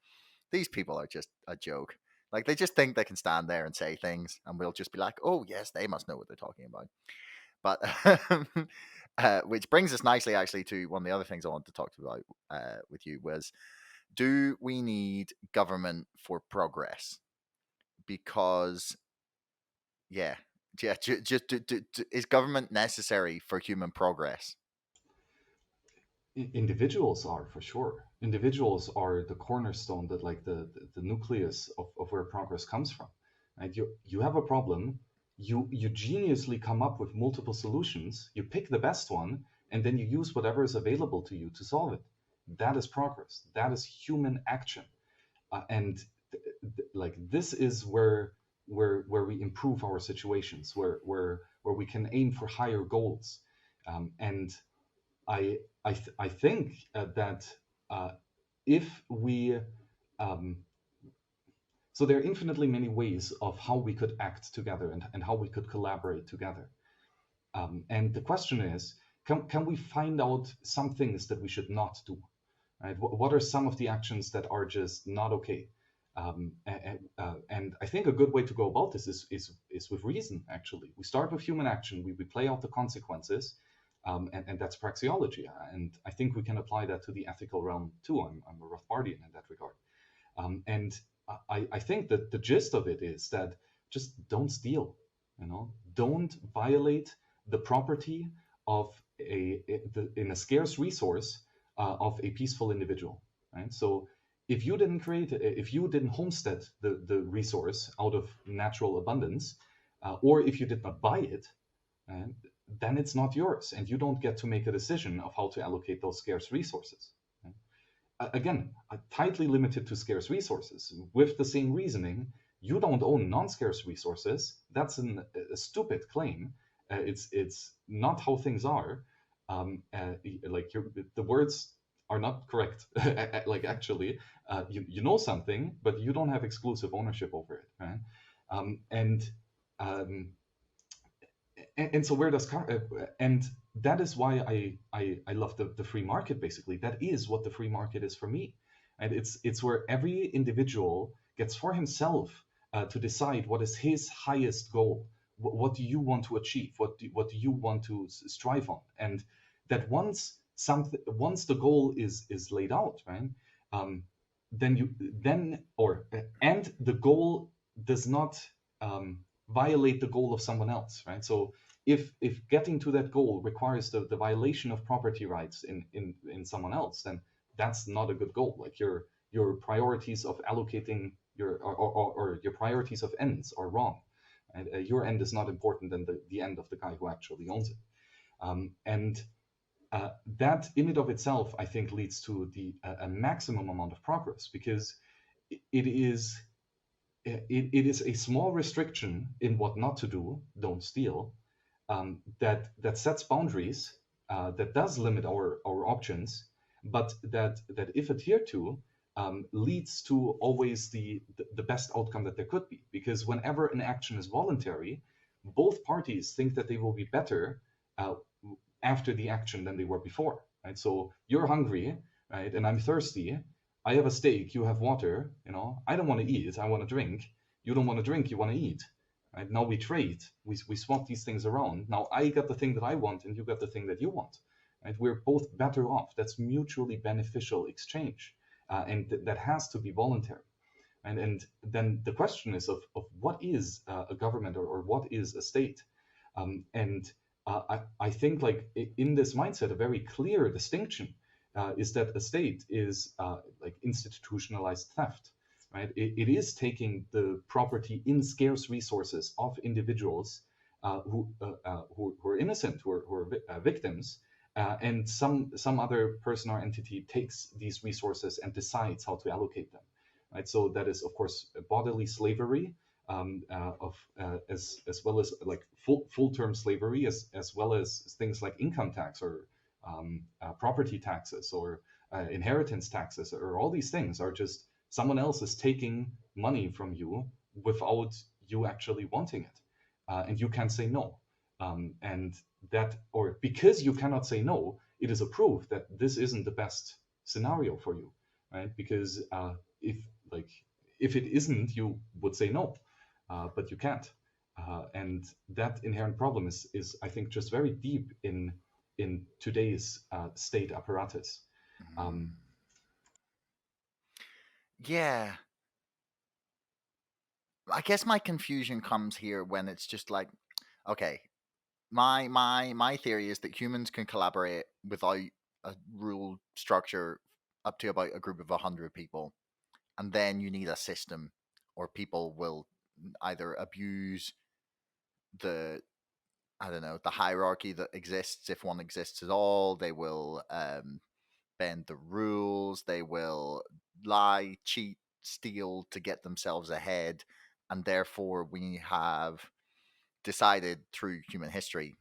these people are just a joke. Like, they just think they can stand there and say things, and we'll just be like, oh yes, they must know what they're talking about. But which brings us nicely actually to one of the other things I wanted to talk about with you was, do we need government for progress? Because just is government necessary for human progress? Individuals are, for sure. Individuals are the cornerstone, that like the nucleus of where progress comes from. Right? You have a problem, you geniusly come up with multiple solutions, you pick the best one, and then you use whatever is available to you to solve it. That is progress. That is human action. And like, this is where we improve our situations, where we can aim for higher goals. And I think that if we so there are infinitely many ways of how we could act together, and how we could collaborate together. And the question is, can we find out some things that we should not do? Right? What are some of the actions that are just not okay? And I think a good way to go about this is with reason. Actually, we start with human action. We play out the consequences. And that's praxeology. And I think we can apply that to the ethical realm too. I'm a Rothbardian in that regard. And I think that the gist of it is that just don't steal, don't violate the property of in a scarce resource of a peaceful individual, right? So if you didn't homestead the resource out of natural abundance, or if you did not buy it, then it's not yours, and you don't get to make a decision of how to allocate those scarce resources. Again, tightly limited to scarce resources. With the same reasoning, you don't own non-scarce resources. That's a stupid claim. It's not how things are. Like, the words are not correct. Like, actually, you know something, but you don't have exclusive ownership over it, right? And so where does and that is why I love the free market. Basically, that is what the free market is for me, and it's where every individual gets for himself to decide what is his highest goal. What do you want to achieve? What do you want to strive on? And that once the goal is laid out, right? And the goal does not violate the goal of someone else, right? So if getting to that goal requires the violation of property rights in someone else, then that's not a good goal. Like, your priorities of allocating or your priorities of ends are wrong. And your end is not important than the end of the guy who actually owns it. And that in and of itself, I think, leads to a maximum amount of progress, because it is a small restriction in what not to do, don't steal, that sets boundaries, that does limit our options, but that if adhered to, leads to always the best outcome that there could be. Because whenever an action is voluntary, both parties think that they will be better after the action than they were before, right? So you're hungry, right, and I'm thirsty. I have a steak, you have water, I don't want to eat, I want to drink. You don't want to drink, you want to eat. Right? Now we trade, we swap these things around. Now I got the thing that I want, and you got the thing that you want. Right? We're both better off. That's mutually beneficial exchange. that has to be voluntary. And then the question is of what is a government, or what is a state? I think, like, in this mindset, a very clear distinction is that a state is like institutionalized theft, right? It is taking the property in scarce resources of individuals who are innocent, who are victims, and some other person or entity takes these resources and decides how to allocate them. Right? So that is, of course, bodily slavery, as well as like full-term slavery, as well as things like income tax, or property taxes, or inheritance taxes, or all these things are just someone else is taking money from you without you actually wanting it, and you can't say no. And that, or because you cannot say no, it is a proof that this isn't the best scenario for you, right? Because if it isn't, you would say no, but you can't. And that inherent problem is I think just very deep in today's state apparatus. Yeah. I guess my confusion comes here when it's just like, okay, my theory is that humans can collaborate without a rule structure up to about a group of 100 people, and then you need a system, or people will either abuse the the hierarchy that exists, if one exists at all. They will bend the rules. They will lie, cheat, steal to get themselves ahead, and therefore we have decided through human history,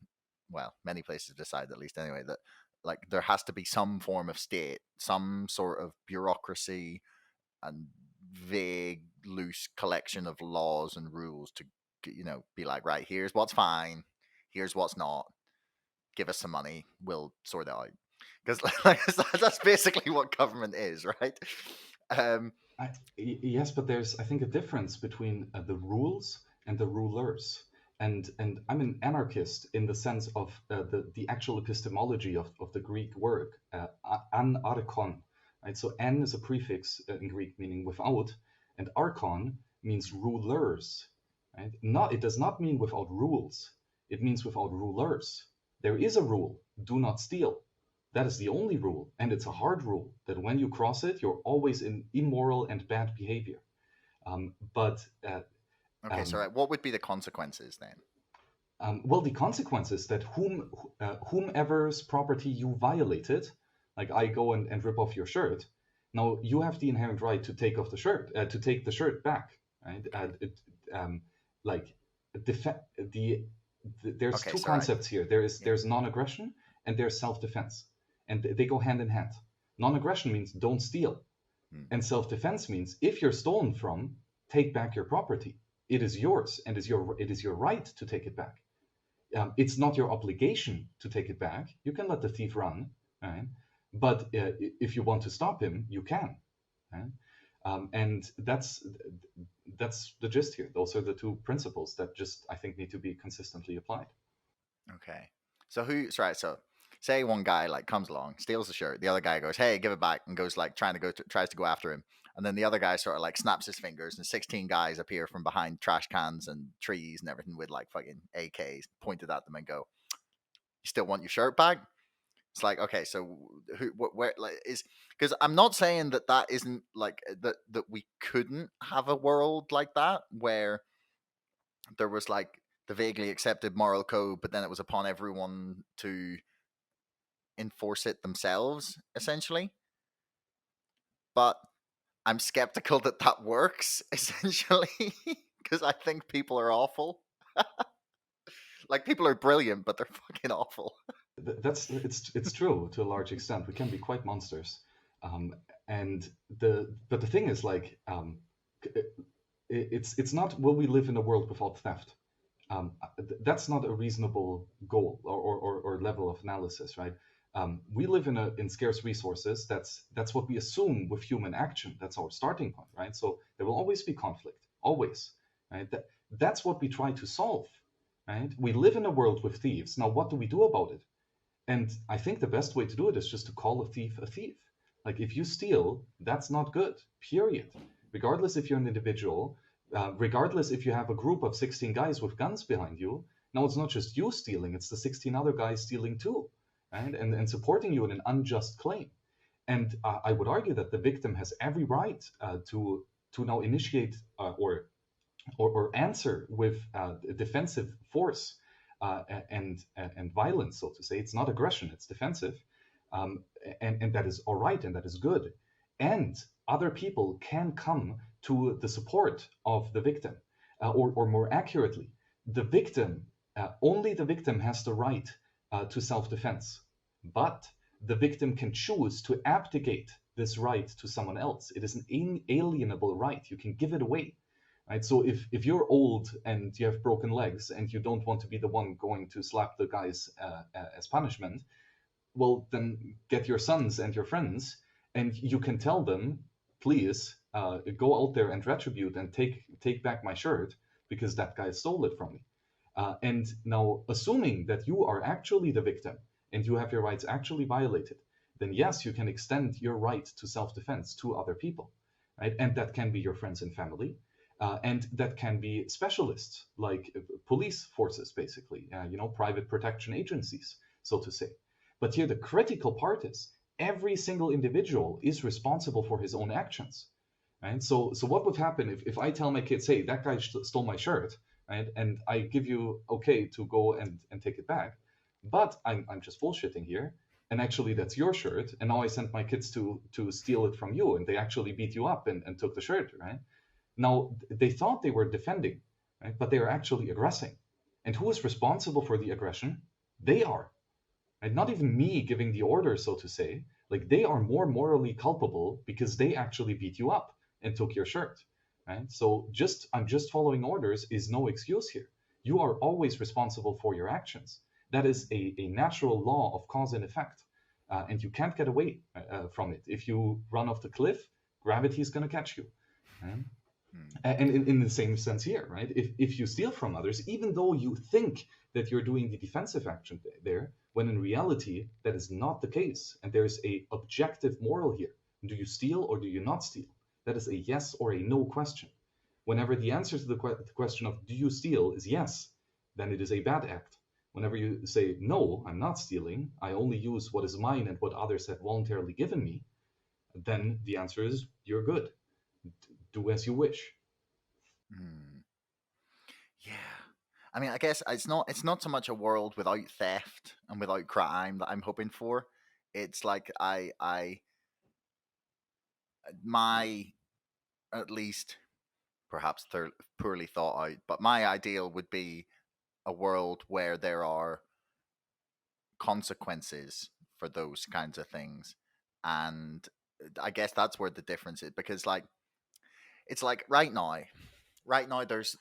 well, many places have decided, at least anyway, that like there has to be some form of state, some sort of bureaucracy and vague, loose collection of laws and rules to, be like, right, here's what's fine, here's what's not, give us some money, we'll sort it out. Because that's basically what government is, right? Yes, but there's, I think, a difference between the rules and the rulers. And I'm an anarchist in the sense of the actual epistemology of the Greek word, an archon. Right? So an is a prefix in Greek meaning without, and archon means rulers. Right? It does not mean without rules. It means without rulers. There is a rule: do not steal. That is the only rule, and it's a hard rule that when you cross it, you're always in immoral and bad behavior. Okay, so what would be the consequences then? Well, the consequence is that whomever's property you violated, like I go and rip off your shirt, now you have the inherent right to take off the shirt, to take the shirt back, right? There's two concepts here. There's non-aggression and there's self-defense, and they go hand in hand. Non-aggression means don't steal, and self-defense means if you're stolen from, take back your property. It is yours, and it is your right to take it back. It's not your obligation to take it back. You can let the thief run, right? But if you want to stop him, you can. Right? And that's the gist here. Those are the two principles that just, I think, need to be consistently applied. Okay. So so say one guy like comes along, steals the shirt, the other guy goes, "Hey, give it back," and goes like tries to go after him. And then the other guy sort of like snaps his fingers, and 16 guys appear from behind trash cans and trees and everything with like fucking AKs pointed at them and go, "You still want your shirt back?" It's like, okay, so where like is, because I'm not saying that isn't like that we couldn't have a world like that where there was like the vaguely accepted moral code, but then it was upon everyone to enforce it themselves, essentially. But I'm skeptical that works, essentially, because I think people are awful. Like, people are brilliant, but they're fucking awful. It's true to a large extent. We can be quite monsters, but the thing is, like, it's not, will we live in a world without theft? That's not a reasonable goal or level of analysis, right? We live in scarce resources. That's what we assume with human action. That's our starting point, right? So there will always be conflict, always, right? That's what we try to solve, right? We live in a world with thieves. Now, what do we do about it? And I think the best way to do it is just to call a thief a thief. Like if you steal, that's not good, period. Regardless if you're an individual, regardless if you have a group of 16 guys with guns behind you, now it's not just you stealing, it's the 16 other guys stealing too, right? And supporting you in an unjust claim. And I would argue that the victim has every right to now initiate or answer with defensive force and violence, so to say. It's not aggression; it's defensive, and that is all right, and that is good. And other people can come to the support of the victim, or more accurately, the victim. Only the victim has the right to self-defense, but the victim can choose to abdicate this right to someone else. It is an inalienable right. You can give it away. Right? So if you're old and you have broken legs and you don't want to be the one going to slap the guys as punishment, well, then get your sons and your friends, and you can tell them, please go out there and retribute and take back my shirt because that guy stole it from me. And now, assuming that you are actually the victim and you have your rights actually violated, then yes, you can extend your right to self-defense to other people, right? And that can be your friends and family. And that can be specialists like police forces, basically, private protection agencies, so to say. But here the critical part is every single individual is responsible for his own actions, right? So what would happen if I tell my kids, hey, that guy stole my shirt, right? And I give you okay to go and take it back, but I'm just bullshitting here. And actually, that's your shirt. And now I sent my kids to steal it from you, and they actually beat you up and took the shirt, right? Now, they thought they were defending, right? But they are actually aggressing. And who is responsible for the aggression? They are. Right? Not even me giving the order, so to say. Like they are more morally culpable because they actually beat you up and took your shirt. Right? So I'm just following orders is no excuse here. You are always responsible for your actions. That is a natural law of cause and effect. And you can't get away from it. If you run off the cliff, gravity is going to catch you. Right? And in the same sense here, right? If you steal from others, even though you think that you're doing the defensive action there, when in reality that is not the case, and there's a objective moral here. Do you steal or do you not steal? That is a yes or a no question. Whenever the answer to the question of do you steal is yes, then it is a bad act. Whenever you say no, I'm not stealing, I only use what is mine and what others have voluntarily given me, then the answer is you're good. Do as you wish. Yeah. I mean, I guess it's not so much a world without theft and without crime that I'm hoping for. It's like my, at least perhaps poorly thought out, but my ideal would be a world where there are consequences for those kinds of things. And I guess that's where the difference is, because like it's like right now there's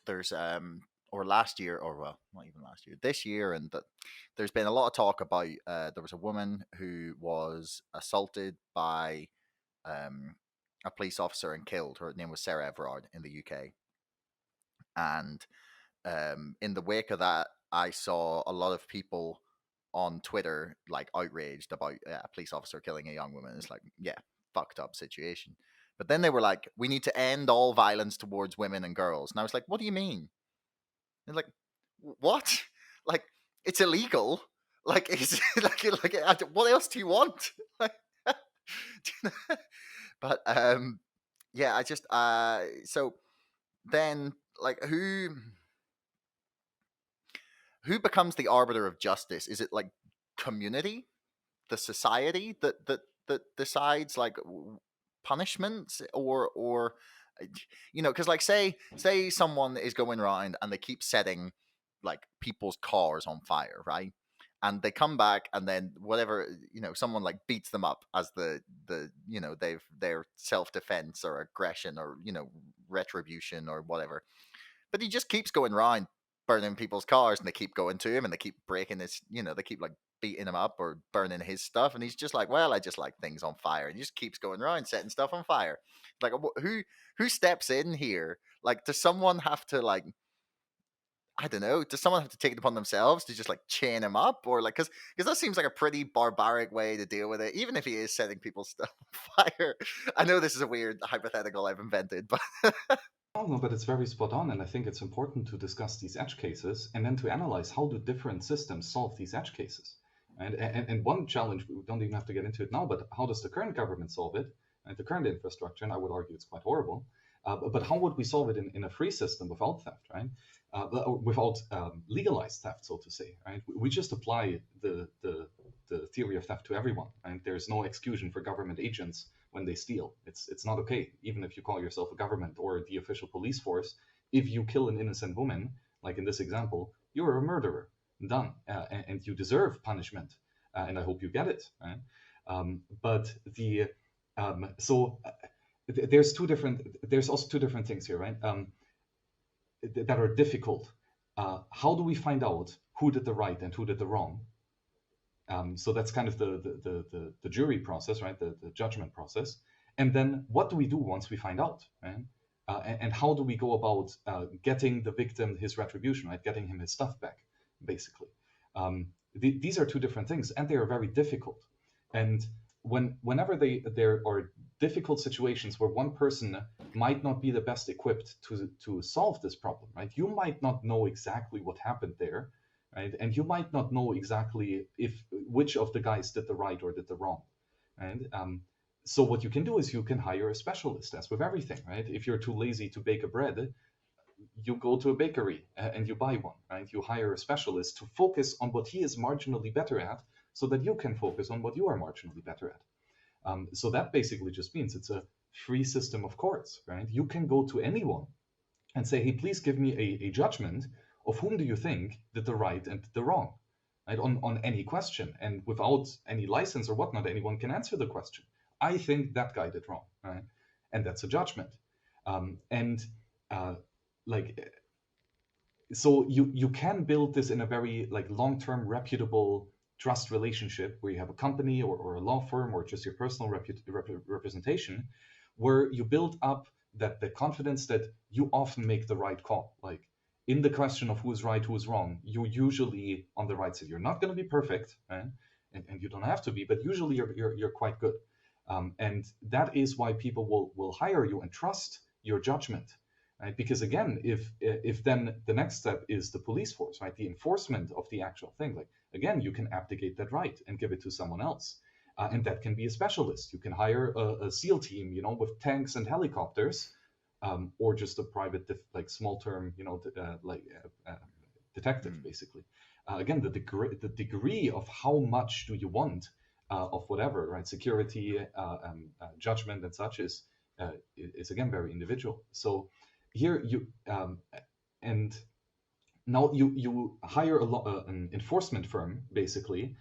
or last year, or well, not even last year, this year, and there's been a lot of talk about there was a woman who was assaulted by a police officer and killed. Her name was Sarah Everard in the UK. And in the wake of that, I saw a lot of people on Twitter like outraged about a police officer killing a young woman. It's like, yeah, fucked up situation. But then they were like, we need to end all violence towards women and girls. And I was like, what do you mean? And like, what? Like, it's illegal. Like, it's like what else do you want? Like, but yeah, I just so then like who becomes the arbiter of justice? Is it like community, the society that decides like punishments, or because like say someone is going around and they keep setting like people's cars on fire, right? And they come back and then whatever, someone like beats them up as the their self-defense or aggression or retribution or whatever. But he just keeps going around burning people's cars, and they keep going to him and they keep breaking his, they keep like beating him up or burning his stuff, and he's just like, well, I just like things on fire, and he just keeps going around setting stuff on fire. Like, who steps in here? Like, does someone have to like I don't know. Does someone have to take it upon themselves to just like chain him up, or like because that seems like a pretty barbaric way to deal with it, even if he is setting people's stuff on fire. I know this is a weird hypothetical I've invented, but No, but it's very spot on, and I think it's important to discuss these edge cases and then to analyze how do different systems solve these edge cases. And one challenge, we don't even have to get into it now, but how does the current government solve it? And the current infrastructure, and I would argue it's quite horrible. But how would we solve it in a free system without theft, right? Without legalized theft, so to say, right? We just apply the theory of theft to everyone, right? There's no exclusion for government agents when they steal. It's not okay, even if you call yourself a government or the official police force. If you kill an innocent woman, like in this example, you're a murderer. Done, and you deserve punishment, and I hope you get it. Right? But the so there's also two different things here, right? That are difficult. How do we find out who did the right and who did the wrong? So that's kind of the jury process, right? The judgment process. And then what do we do once we find out, right? And how do we go about getting the victim his retribution, right? Getting him his stuff back, basically. These are two different things, and they are very difficult. And whenever there are difficult situations where one person might not be the best equipped to solve this problem, right? You might not know exactly what happened there, right? And you might not know exactly which of the guys did the right or did the wrong, right? So what you can do is you can hire a specialist, as with everything, right? If you're too lazy to bake a bread, you go to a bakery and you buy one, right? You hire a specialist to focus on what he is marginally better at so that you can focus on what you are marginally better at. So that basically just means it's a free system of courts, right? You can go to anyone and say, hey, please give me a judgment of whom do you think did the right and the wrong, right? On any question. And without any license or whatnot, anyone can answer the question. I think that guy did wrong, right? And that's a judgment. So you can build this in a very like long-term reputable trust relationship where you have a company or a law firm or just your personal representation, where you build up that the confidence that you often make the right call. Like in the question of who's right, who's wrong, you're usually on the right side. You're not going to be perfect, right? And you don't have to be, but usually you're quite good. And that is why people will hire you and trust your judgment. Right? Because again, if then the next step is the police force, right, the enforcement of the actual thing, like again, you can abdicate that right and give it to someone else, and that can be a specialist. You can hire a SEAL team, with tanks and helicopters, or just a private, small term, detective, basically. Again, the degree of how much do you want of whatever, right, security, judgment, and such is again very individual. So. Here and now you hire an enforcement firm basically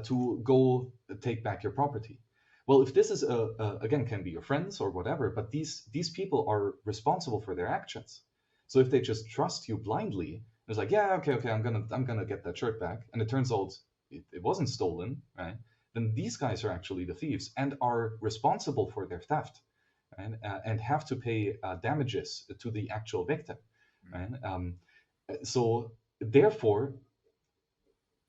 to go take back your property. Well, if this is again can be your friends or whatever, but these people are responsible for their actions. So if they just trust you blindly, it's like, yeah, okay, I'm gonna get that shirt back, and it turns out it wasn't stolen, right? Then these guys are actually the thieves and are responsible for their theft. And have to pay damages to the actual victim, right? So therefore,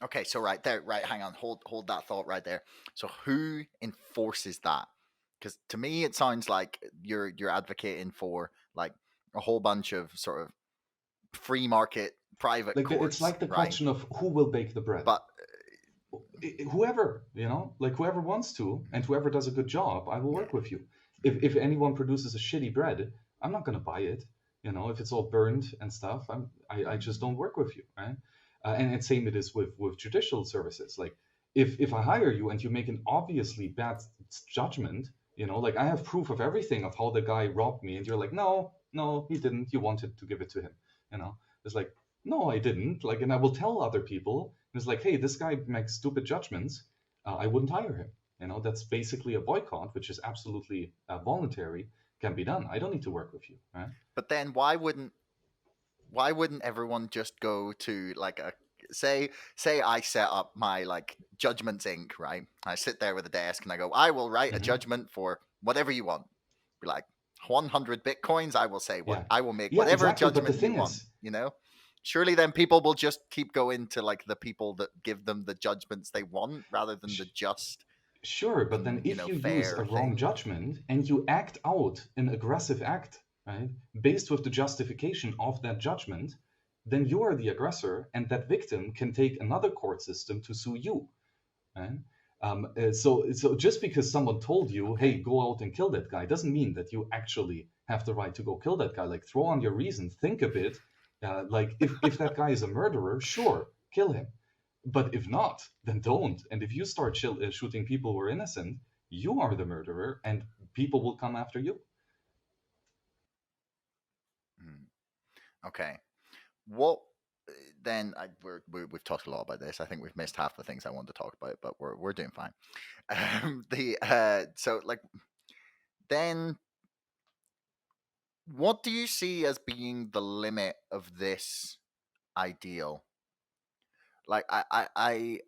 okay, so right there, right, hang on, hold that thought right there. So who enforces that? Because to me, it sounds like you're advocating for like a whole bunch of sort of free market private courts. It's like the right? question of who will bake the bread. But whoever, whoever wants to, and whoever does a good job, I will work with you. If anyone produces a shitty bread, I'm not going to buy it. If it's all burned and stuff, I just don't work with you, right? And same it is with judicial services. Like if I hire you and you make an obviously bad judgment, I have proof of everything of how the guy robbed me, and you're like, no, he didn't. You wanted to give it to him. It's like, no, I didn't. Like, and I will tell other people. It's like, hey, this guy makes stupid judgments. I wouldn't hire him. That's basically a boycott, which is absolutely voluntary, can be done. I don't need to work with you, right? But then why wouldn't everyone just go to like a say I set up my like Judgments Inc., right? I sit there with a desk and I go, I will write a judgment for whatever you want. Be like 100 bitcoins, I will say what I will make whatever judgment you want, surely then people will just keep going to like the people that give them the judgments they want rather than the just Sure, but then and if you use a fair wrong thing. judgment and you act out an aggressive act, right, based with the justification of that judgment, then you are the aggressor, and that victim can take another court system to sue you. Right? So just because someone told you, "Hey, Okay. go out and kill that guy," doesn't mean that you actually have the right to go kill that guy. Like, throw on your reason, think a bit. Like, if that guy is a murderer, sure, kill him. But if not, then don't. And if you start shooting people who are innocent, you are the murderer, and people will come after you. Okay. What then? We've talked a lot about this. I think we've missed half the things I wanted to talk about, but we're doing fine. So like then, what do you see as being the limit of this ideal? Like I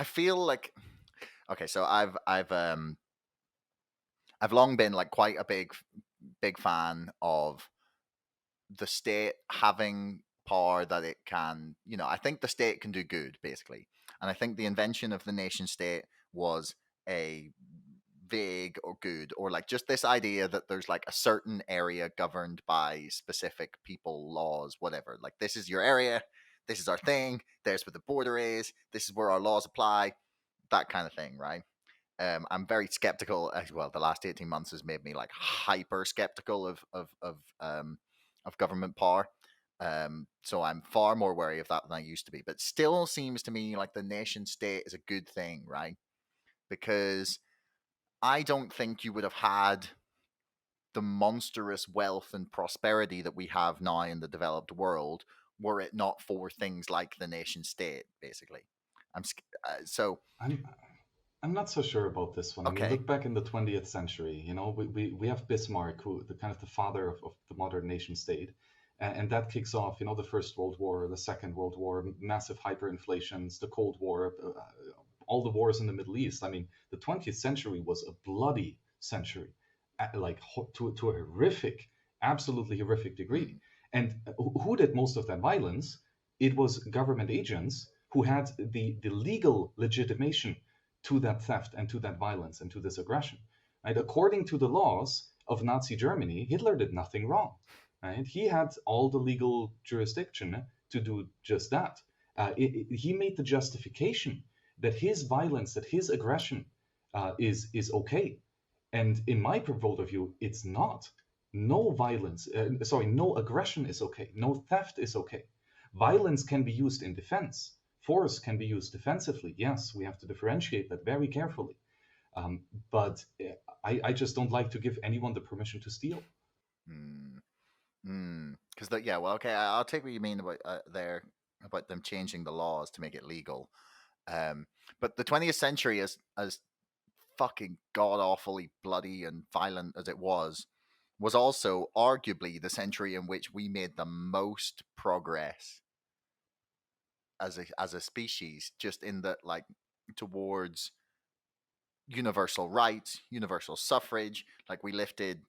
feel like okay. So I've long been like quite a big fan of the state having power that it can, I think the state can do good, basically. And I think the invention of the nation state was a vague or good, or like just this idea that there's like a certain area governed by specific people, laws, whatever. Like, this is your area, this is our thing, there's where the border is, this is where our laws apply, that kind of thing, right? I'm very skeptical as well. The last 18 months has made me like hyper skeptical of government power. So I'm far more wary of that than I used to be. But still seems to me like the nation state is a good thing, right? Because I don't think you would have had the monstrous wealth and prosperity that we have now in the developed world were it not for things like the nation state, basically. So I'm I'm not so sure about this one. I mean, okay. look back in the 20th century. We have Bismarck, who the kind of the father of the modern nation state, and that kicks off, the First World War, the Second World War, massive hyperinflations, the Cold War, all the wars in the Middle East. I mean, the 20th century was a bloody century, like to a horrific, absolutely horrific degree. Mm, And who did most of that violence? It was government agents who had the legal legitimation to that theft and to that violence and to this aggression. Right? According to the laws of Nazi Germany, Hitler did nothing wrong. Right? He had all the legal jurisdiction to do just that. He made the justification that his violence, that his aggression is okay. And in my world of view, it's not. No violence, no aggression is okay. No theft is okay. Violence can be used in defense. Force can be used defensively. Yes, we have to differentiate that very carefully. But I just don't like to give anyone the permission to steal. mm. Because yeah, well, okay, I'll take what you mean about there about them changing the laws to make it legal. Um, but the 20th century, as fucking god awfully bloody and violent as it was also arguably the century in which we made the most progress as a species, just in that like towards universal rights, universal suffrage. Like, we lifted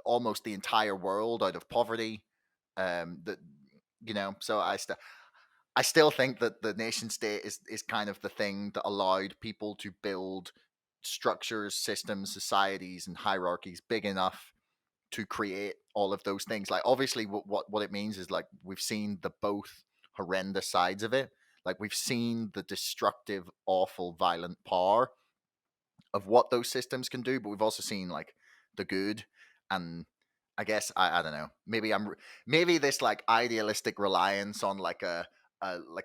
almost the entire world out of poverty. That so I still think that the nation state is kind of the thing that allowed people to build structures, systems, societies, and hierarchies big enough to create all of those things. Like, obviously, what it means is like we've seen the both horrendous sides of it. Like, we've seen the destructive, awful, violent power of what those systems can do, but we've also seen like the good. And I guess I don't know. Maybe this like idealistic reliance on like a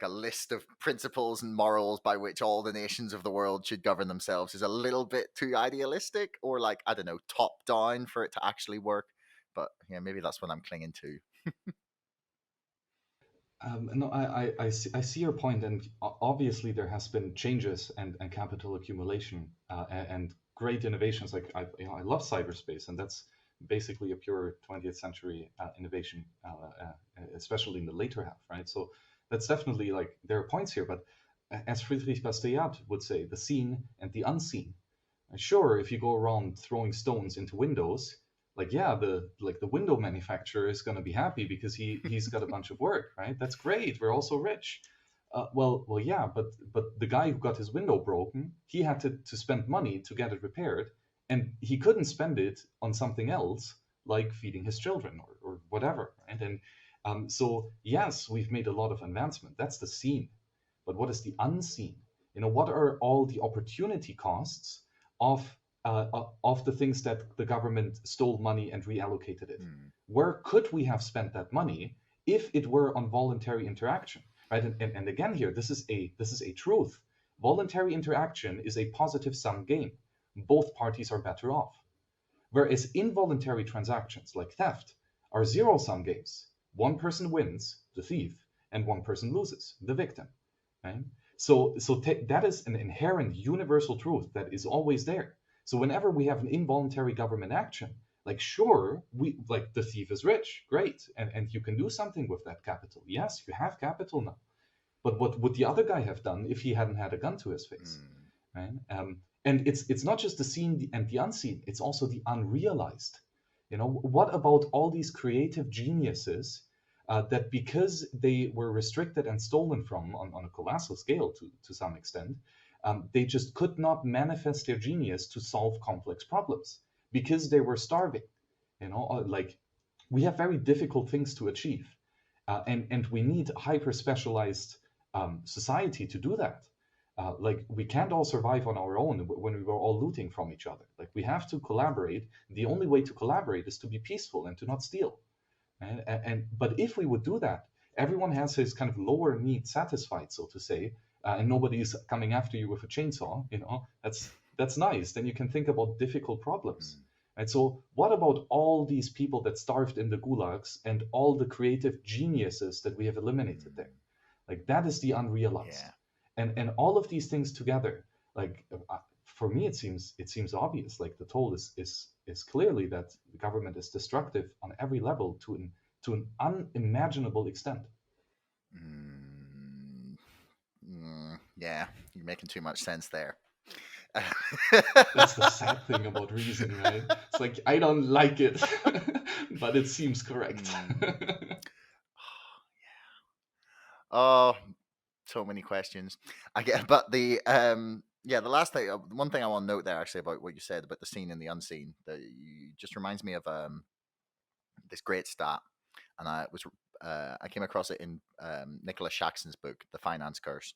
list of principles and morals by which all the nations of the world should govern themselves is a little bit too idealistic, or like, I don't know, top down for it to actually work. But yeah, maybe that's what I'm clinging to. No, I see your point, and obviously there has been changes and capital accumulation and great innovations. Like, I love cyberspace, and that's basically a pure 20th century innovation, especially in the later half, right? So that's definitely, like, there are points here, but as Friedrich Bastiat would say, the seen and the unseen. Sure, if you go around throwing stones into windows, Like, yeah, the window manufacturer is going to be happy because he's got a bunch of work, right? That's great. We're also rich. Well, yeah, but the guy who got his window broken, he had to spend money to get it repaired, and he couldn't spend it on something else like feeding his children or whatever, right? And so yes, we've made a lot of advancement. That's the seen, but what is the unseen? What are all the opportunity costs of of the things that the government stole money and reallocated it? Where could we have spent that money if it were on voluntary interaction? Right, and again here, this is a truth. Voluntary interaction is a positive sum game. Both parties are better off. Whereas involuntary transactions like theft are zero sum games. One person wins, the thief, and one person loses, the victim. Right? So that is an inherent universal truth that is always there. So whenever we have an involuntary government action, like, sure, like, the thief is rich, great, and you can do something with that capital. Yes, you have capital now, but what would the other guy have done if he hadn't had a gun to his face, right? And it's not just the seen and the unseen; it's also the unrealized. What about all these creative geniuses that, because they were restricted and stolen from on a colossal scale to some extent, they just could not manifest their genius to solve complex problems because they were starving. Like, we have very difficult things to achieve, and we need hyper specialized society to do that. Like, we can't all survive on our own when we were all looting from each other. Like, we have to collaborate. The only way to collaborate is to be peaceful and to not steal. But if we would do that, everyone has his kind of lower need satisfied, so to say, and nobody's coming after you with a chainsaw. That's nice. Then you can think about difficult problems. And so what about all these people that starved in the gulags and all the creative geniuses that we have eliminated there? Like, that is the unrealized. Yeah. And all of these things together, like, for me, it seems obvious. Like, the toll is clearly that the government is destructive on every level to an unimaginable extent. Yeah, you're making too much sense there. That's the sad thing about reason, right? It's like, I don't like it, but it seems correct. Oh, so many questions. I get, but the last thing, one thing I want to note there actually about what you said about the seen and the unseen, that just reminds me of this great stat, and I came across it in Nicholas Shaxson's book, The Finance Curse,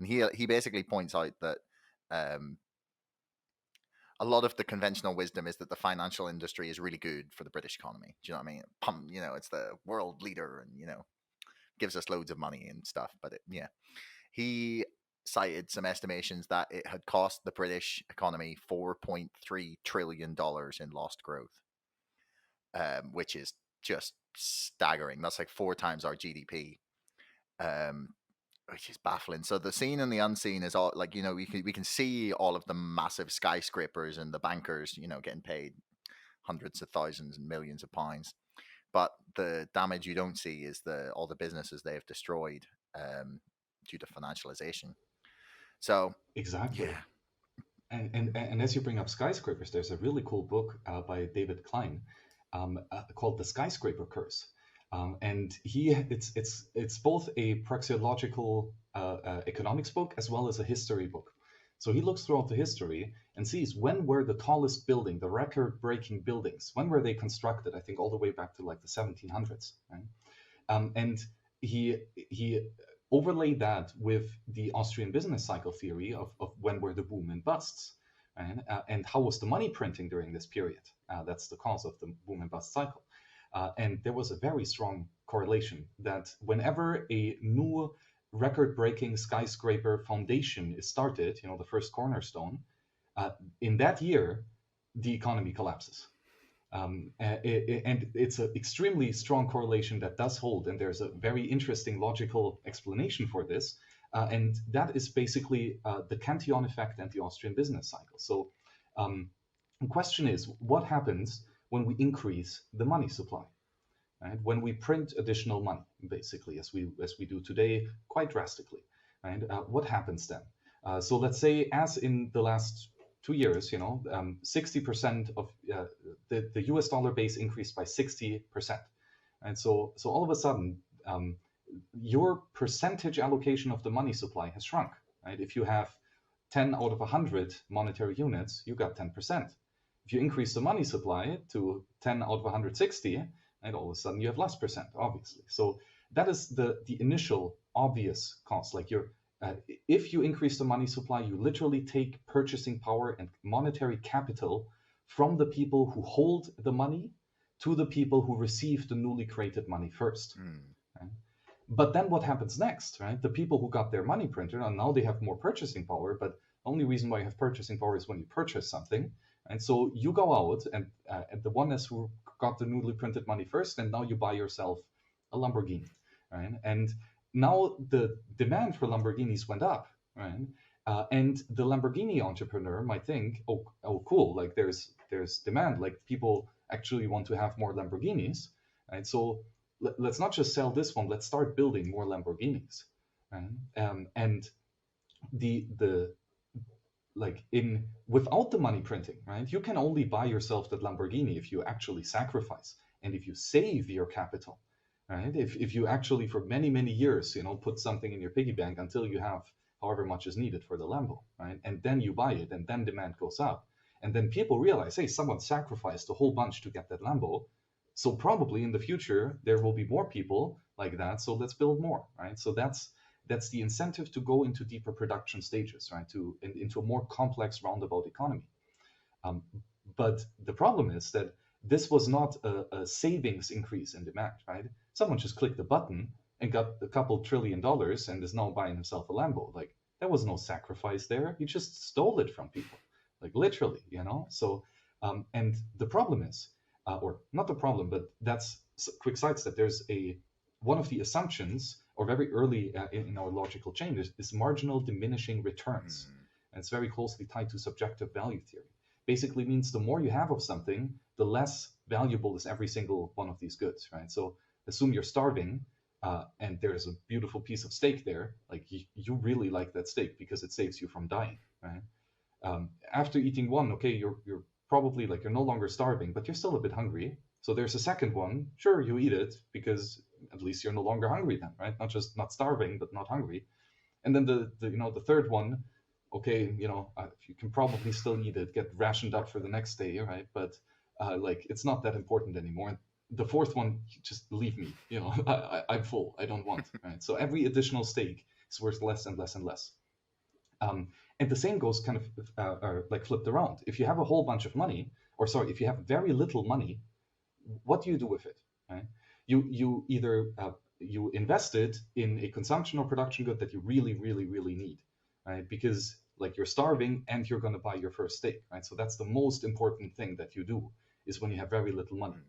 and he basically points out that a lot of the conventional wisdom is that the financial industry is really good for the British economy. Do you know what I mean? It's the world leader, and gives us loads of money and stuff. But he cited some estimations that it had cost the British economy $4.3 trillion in lost growth, which is just staggering. That's like 4 times our GDP, which is baffling. So the seen and the unseen is all like, we can see all of the massive skyscrapers and the bankers, getting paid hundreds of thousands and millions of pounds. But the damage you don't see is all the businesses they've destroyed due to financialization. So exactly. Yeah. And as you bring up skyscrapers, there's a really cool book by David Klein called The Skyscraper Curse. And it's both a praxeological economics book as well as a history book. So he looks throughout the history and sees when were the tallest building, the record-breaking buildings, when were they constructed? I think all the way back to like the 1700s. Right? And he overlaid that with the Austrian business cycle theory of when were the boom and busts, right? And how was the money printing during this period? That's the cause of the boom and bust cycle. And there was a very strong correlation that whenever a new record-breaking skyscraper foundation is started, the first cornerstone, in that year, the economy collapses. And it's an extremely strong correlation that does hold, and there's a very interesting logical explanation for this, and that is basically the Cantillon effect and the Austrian business cycle. So the question is, what happens when we increase the money supply? Right? When we print additional money, basically, as we do today, quite drastically, right? What happens then? So let's say, as in the last 2 years, 60% of the US dollar base increased by 60%. And so all of a sudden, your percentage allocation of the money supply has shrunk. Right? If you have 10 out of 100 monetary units, you got 10%. If you increase the money supply to 10 out of 160, and all of a sudden you have less percent, obviously. So that is the initial obvious cost. Like if you increase the money supply, you literally take purchasing power and monetary capital from the people who hold the money to the people who receive the newly created money first. Right? But then what happens next, right? The people who got their money printed, and now they have more purchasing power, but the only reason why you have purchasing power is when you purchase something. And so you go out and the one is who got the newly printed money first, and now you buy yourself a Lamborghini, right? And now the demand for Lamborghinis went up, right? And the Lamborghini entrepreneur might think, oh, cool, like there's demand, like people actually want to have more Lamborghinis, right? So let's not just sell this one, let's start building more Lamborghinis, right? And without the money printing, right? You can only buy yourself that Lamborghini if you actually sacrifice and if you save your capital, right? If you actually for many, many years, put something in your piggy bank until you have however much is needed for the Lambo, right? And then you buy it and then demand goes up. And then people realize, hey, someone sacrificed a whole bunch to get that Lambo. So probably in the future, there will be more people like that. So let's build more, right? So that's the incentive to go into deeper production stages, right? Into a more complex roundabout economy. But the problem is that this was not a savings increase in demand, right? Someone just clicked the button and got a couple $1 trillion and is now buying himself a Lambo. Like there was no sacrifice there. He just stole it from people, like literally, So, and the problem is, or not the problem, but that's a quick sidestep. There's one of the assumptions, or very early in our logical chain, is marginal diminishing returns. And it's very closely tied to subjective value theory. Basically means the more you have of something, the less valuable is every single one of these goods, right? So assume you're starving and there's a beautiful piece of steak there. Like you really like that steak because it saves you from dying, right? After eating one, okay, you're probably like you're no longer starving, but you're still a bit hungry. So there's a second one. Sure, you eat it because at least you're no longer hungry then, right? Not just not starving, but not hungry. And then the third one, okay, you can probably still eat it, get rationed up for the next day, right? But like it's not that important anymore. And the fourth one, just leave me, I'm full, I don't want, right? So every additional steak is worth less and less and less. And the same goes kind of like flipped around. If you have a whole bunch of money, if you have very little money, what do you do with it? Right? You either you invest it in a consumption or production good that you really, really, really need, right? Because like you're starving and you're going to buy your first steak, right? So that's the most important thing that you do is when you have very little money.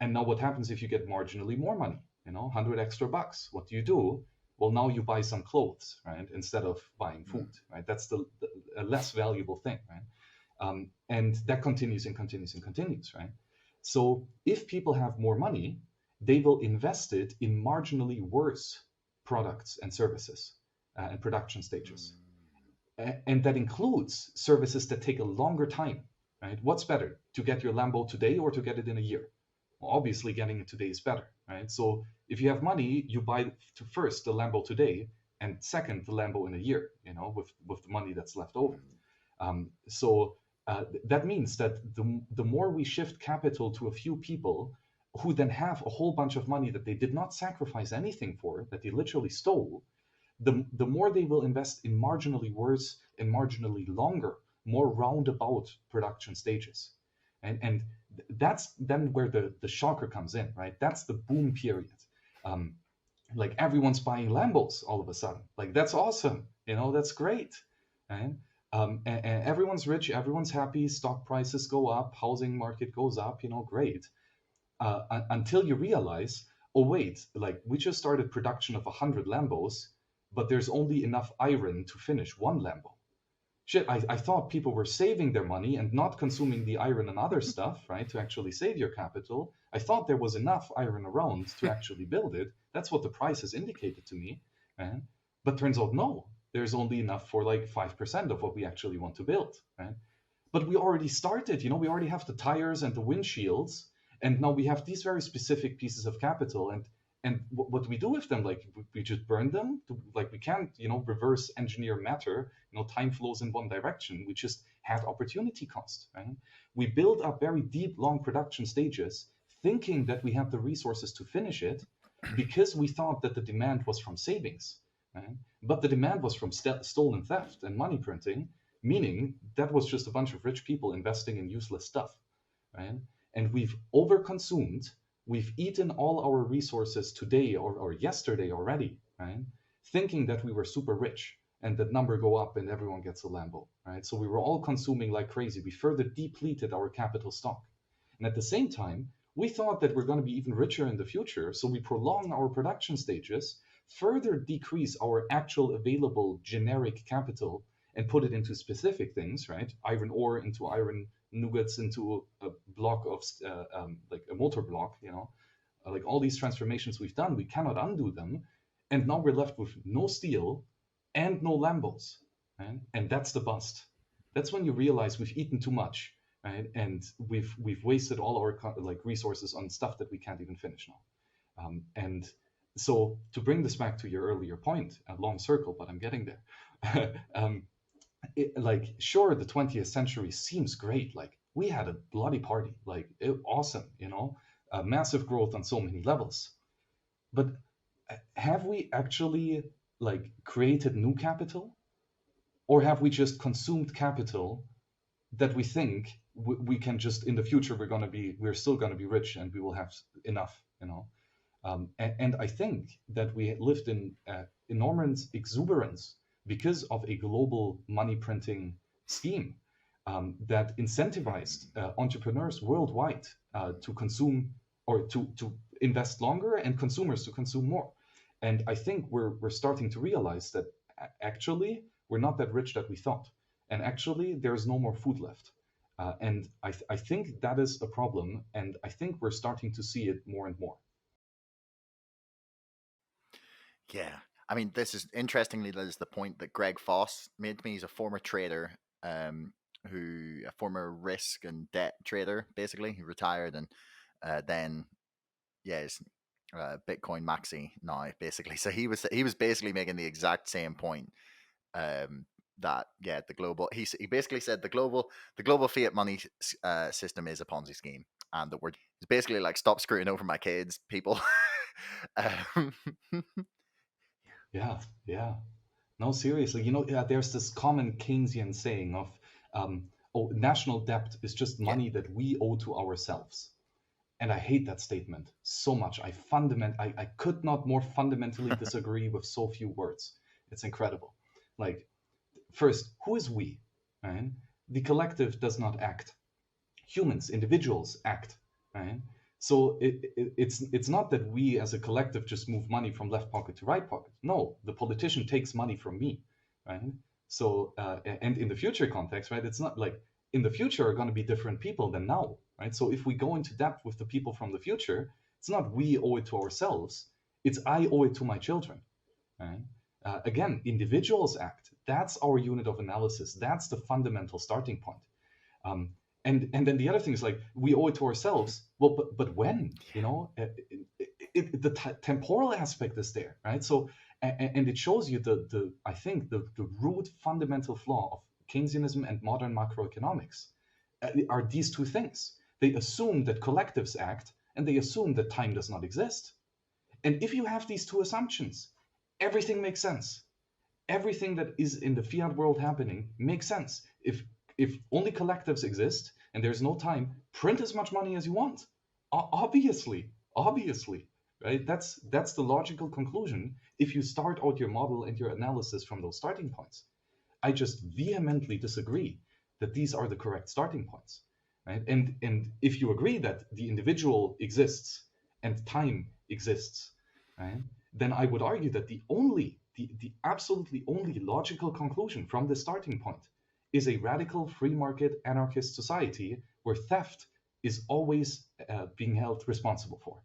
And now what happens if you get marginally more money, 100 extra bucks? What do? Well, now you buy some clothes, right? Instead of buying food, right? That's a less valuable thing, right? And that continues and continues and continues, right? So if people have more money, they will invest it in marginally worse products and services and production stages. And that includes services that take a longer time, right? What's better, to get your Lambo today or to get it in a year? Well, obviously getting it today is better, right? So if you have money, you buy first the Lambo today, and second the Lambo in a year, with the money that's left over. So that means that the more we shift capital to a few people who then have a whole bunch of money that they did not sacrifice anything for, that they literally stole, the more they will invest in marginally worse and marginally longer, more roundabout production stages. And that's then where the shocker comes in, right? That's the boom period. Like everyone's buying Lambos all of a sudden. Like that's awesome, that's great, right? And everyone's rich, everyone's happy, stock prices go up, housing market goes up, great. Until you realize, oh wait, like we just started production of 100 Lambos, but there's only enough iron to finish one Lambo. Shit, I thought people were saving their money and not consuming the iron and other stuff, right, to actually save your capital. I thought there was enough iron around to actually build it. That's what the price has indicated to me, right? But turns out, no, there's only enough for like 5% of what we actually want to build, right? But we already started, we already have the tires and the windshields, and now we have these very specific pieces of capital. And what do we do with them? Like, we just burn them? Like, we can't, reverse engineer matter. Time flows in one direction. We just had opportunity cost, right? We build up very deep, long production stages, thinking that we have the resources to finish it, because we thought that the demand was from savings, right? But the demand was from stolen theft and money printing, meaning that was just a bunch of rich people investing in useless stuff, right? And we've overconsumed. We've eaten all our resources today or yesterday already, right? Thinking that we were super rich and that number go up and everyone gets a Lambo, right? So we were all consuming like crazy. We further depleted our capital stock. And at the same time, we thought that we're going to be even richer in the future. So we prolong our production stages, further decrease our actual available generic capital, and put it into specific things, right? Iron ore into iron nuggets into a block of like a motor block, like all these transformations we've done, we cannot undo them. And now we're left with no steel and no Lambos, right? And that's the bust. That's when you realize we've eaten too much, right? And we've wasted all our resources on stuff that we can't even finish now. And so to bring this back to your earlier point, a long circle, but I'm getting there. Sure, the 20th century seems great. Like, we had a bloody party, awesome, massive growth on so many levels. But have we actually created new capital, or have we just consumed capital that we think we can just in the future we're still gonna be rich and we will have enough, and I think that we lived in enormous exuberance because of a global money printing scheme that incentivized entrepreneurs worldwide to consume or to invest longer and consumers to consume more. And I think we're starting to realize that actually we're not that rich that we thought. And actually there's no more food left. And I think that is a problem. And I think we're starting to see it more and more. Yeah. I mean, this is interestingly, that is the point that Greg Foss made to me. He's a former trader, a former risk and debt trader, basically. He retired and then, is Bitcoin maxi now, basically. So he was basically making the exact same point. That the global he basically said the global fiat money system is a Ponzi scheme, and that he's basically like, stop screwing over my kids, people. Yeah. No, seriously, there's this common Keynesian saying of, national debt is just money that we owe to ourselves. And I hate that statement so much. I could not more fundamentally disagree with so few words. It's incredible. Like, first, who is we? Right? The collective does not act. Humans, individuals act. Right? So it's not that we as a collective just move money from left pocket to right pocket. No, the politician takes money from me, right? So and in the future context, right, it's not like in the future are going to be different people than now, right? So if we go into depth with the people from the future, it's not we owe it to ourselves, it's I owe it to my children, right? Again, individuals act. That's our unit of analysis. That's the fundamental starting point. And then the other thing is, like, we owe it to ourselves. Well, but when, the temporal aspect is there, right? So, and it shows you I think the root fundamental flaw of Keynesianism and modern macroeconomics are these two things. They assume that collectives act, and they assume that time does not exist. And if you have these two assumptions, everything makes sense. Everything that is in the fiat world happening makes sense. If only collectives exist and there's no time, print as much money as you want. Obviously, right? That's the logical conclusion if you start out your model and your analysis from those starting points. I just vehemently disagree that these are the correct starting points, right? And if you agree that the individual exists and time exists, right, then I would argue that the absolutely only logical conclusion from this starting point is a radical free market anarchist society where theft is always being held responsible for.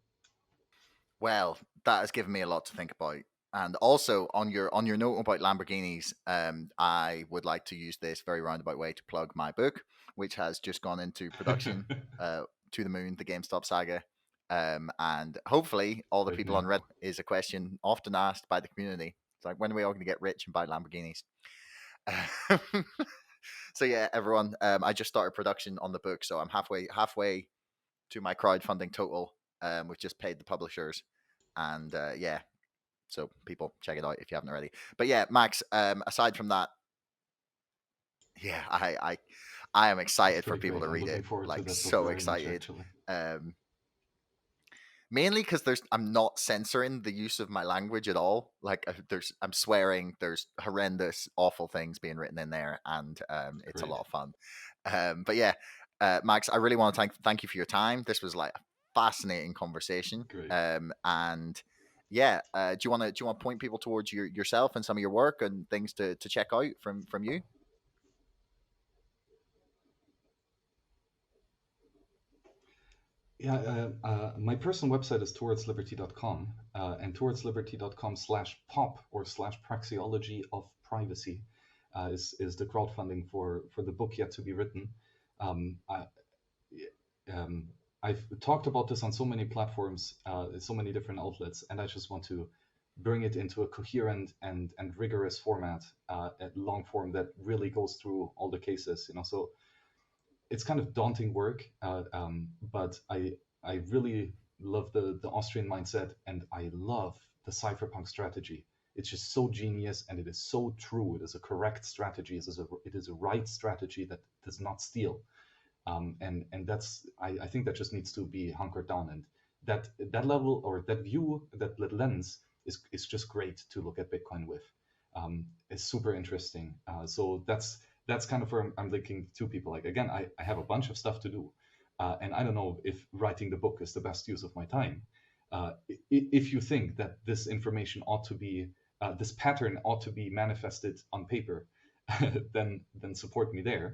Well, that has given me a lot to think about. And also on your note about Lamborghinis, I would like to use this very roundabout way to plug my book, which has just gone into production, To the Moon, the GameStop saga. And hopefully all the people on Reddit is a question often asked by the community. It's like, when are we all going to get rich and buy Lamborghinis? So yeah, everyone, I just started production on the book, so I'm halfway to my crowdfunding total. We've just paid the publishers, and yeah. So people, check it out if you haven't already. But yeah, Max, aside from that, yeah, I am excited for people to read it. Like, so excited. Mainly because I'm not censoring the use of my language at all. Like, I'm swearing, there's horrendous, awful things being written in there, and it's a lot of fun. But yeah, Max, I really want to thank you for your time. This was like a fascinating conversation. And yeah, do you want to point people towards yourself and some of your work and things to check out from you? Yeah, my personal website is towardsliberty.com, and towardsliberty.com/pop or /praxeology of privacy is the crowdfunding for the book yet to be written. I've talked about this on so many platforms, so many different outlets, and I just want to bring it into a coherent and rigorous format, at long form that really goes through all the cases. So it's kind of daunting work, but I really love the Austrian mindset, and I love the Cypherpunk strategy. It's just so genius, and it is so true. It is a correct strategy. It is a right strategy that does not steal. And that's, I think that just needs to be hunkered down, and that level, or that view, that lens is just great to look at Bitcoin with. It's super interesting. So that's kind of where I'm linking to people. Like, again, I have a bunch of stuff to do, and I don't know if writing the book is the best use of my time. If you think that this information this pattern ought to be manifested on paper, then support me there.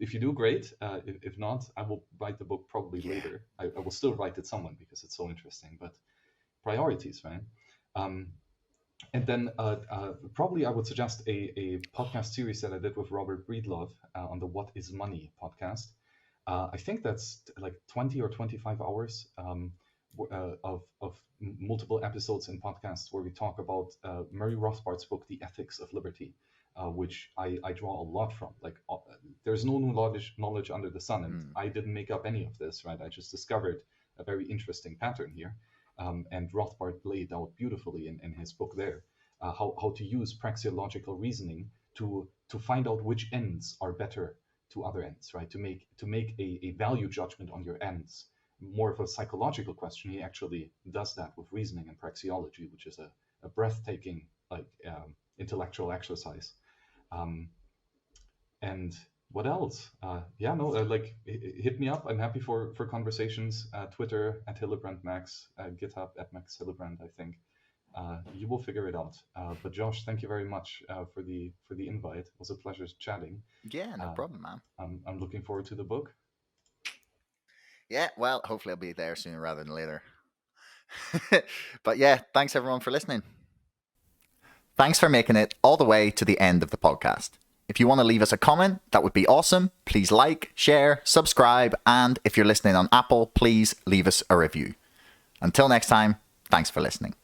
If you do, great. If not, I will write the book probably later. I will still write it someone because it's so interesting. But priorities, right? And then probably I would suggest a podcast series that I did with Robert Breedlove on the What is Money podcast. I think that's like 20 or 25 hours of multiple episodes in podcasts where we talk about Murray Rothbard's book, The Ethics of Liberty, which I draw a lot from. Like, there's no new knowledge under the sun, and I didn't make up any of this, right? I just discovered a very interesting pattern here. And Rothbard laid out beautifully in his book there how to use praxeological reasoning to find out which ends are better to other ends, right? To make a value judgment on your ends. More of a psychological question. He actually does that with reasoning and praxeology, which is a breathtaking intellectual exercise. And what else? Hit me up. I'm happy for conversations. Twitter at Hillebrand Max, GitHub at Max Hillebrand. I think you will figure it out. But Josh, thank you very much for the invite. It was a pleasure chatting. Yeah, no problem, man. I'm looking forward to the book. Yeah, well, hopefully I'll be there sooner rather than later. But yeah, thanks everyone for listening. Thanks for making it all the way to the end of the podcast. If you want to leave us a comment, that would be awesome. Please like, share, subscribe, and if you're listening on Apple, please leave us a review. Until next time, thanks for listening.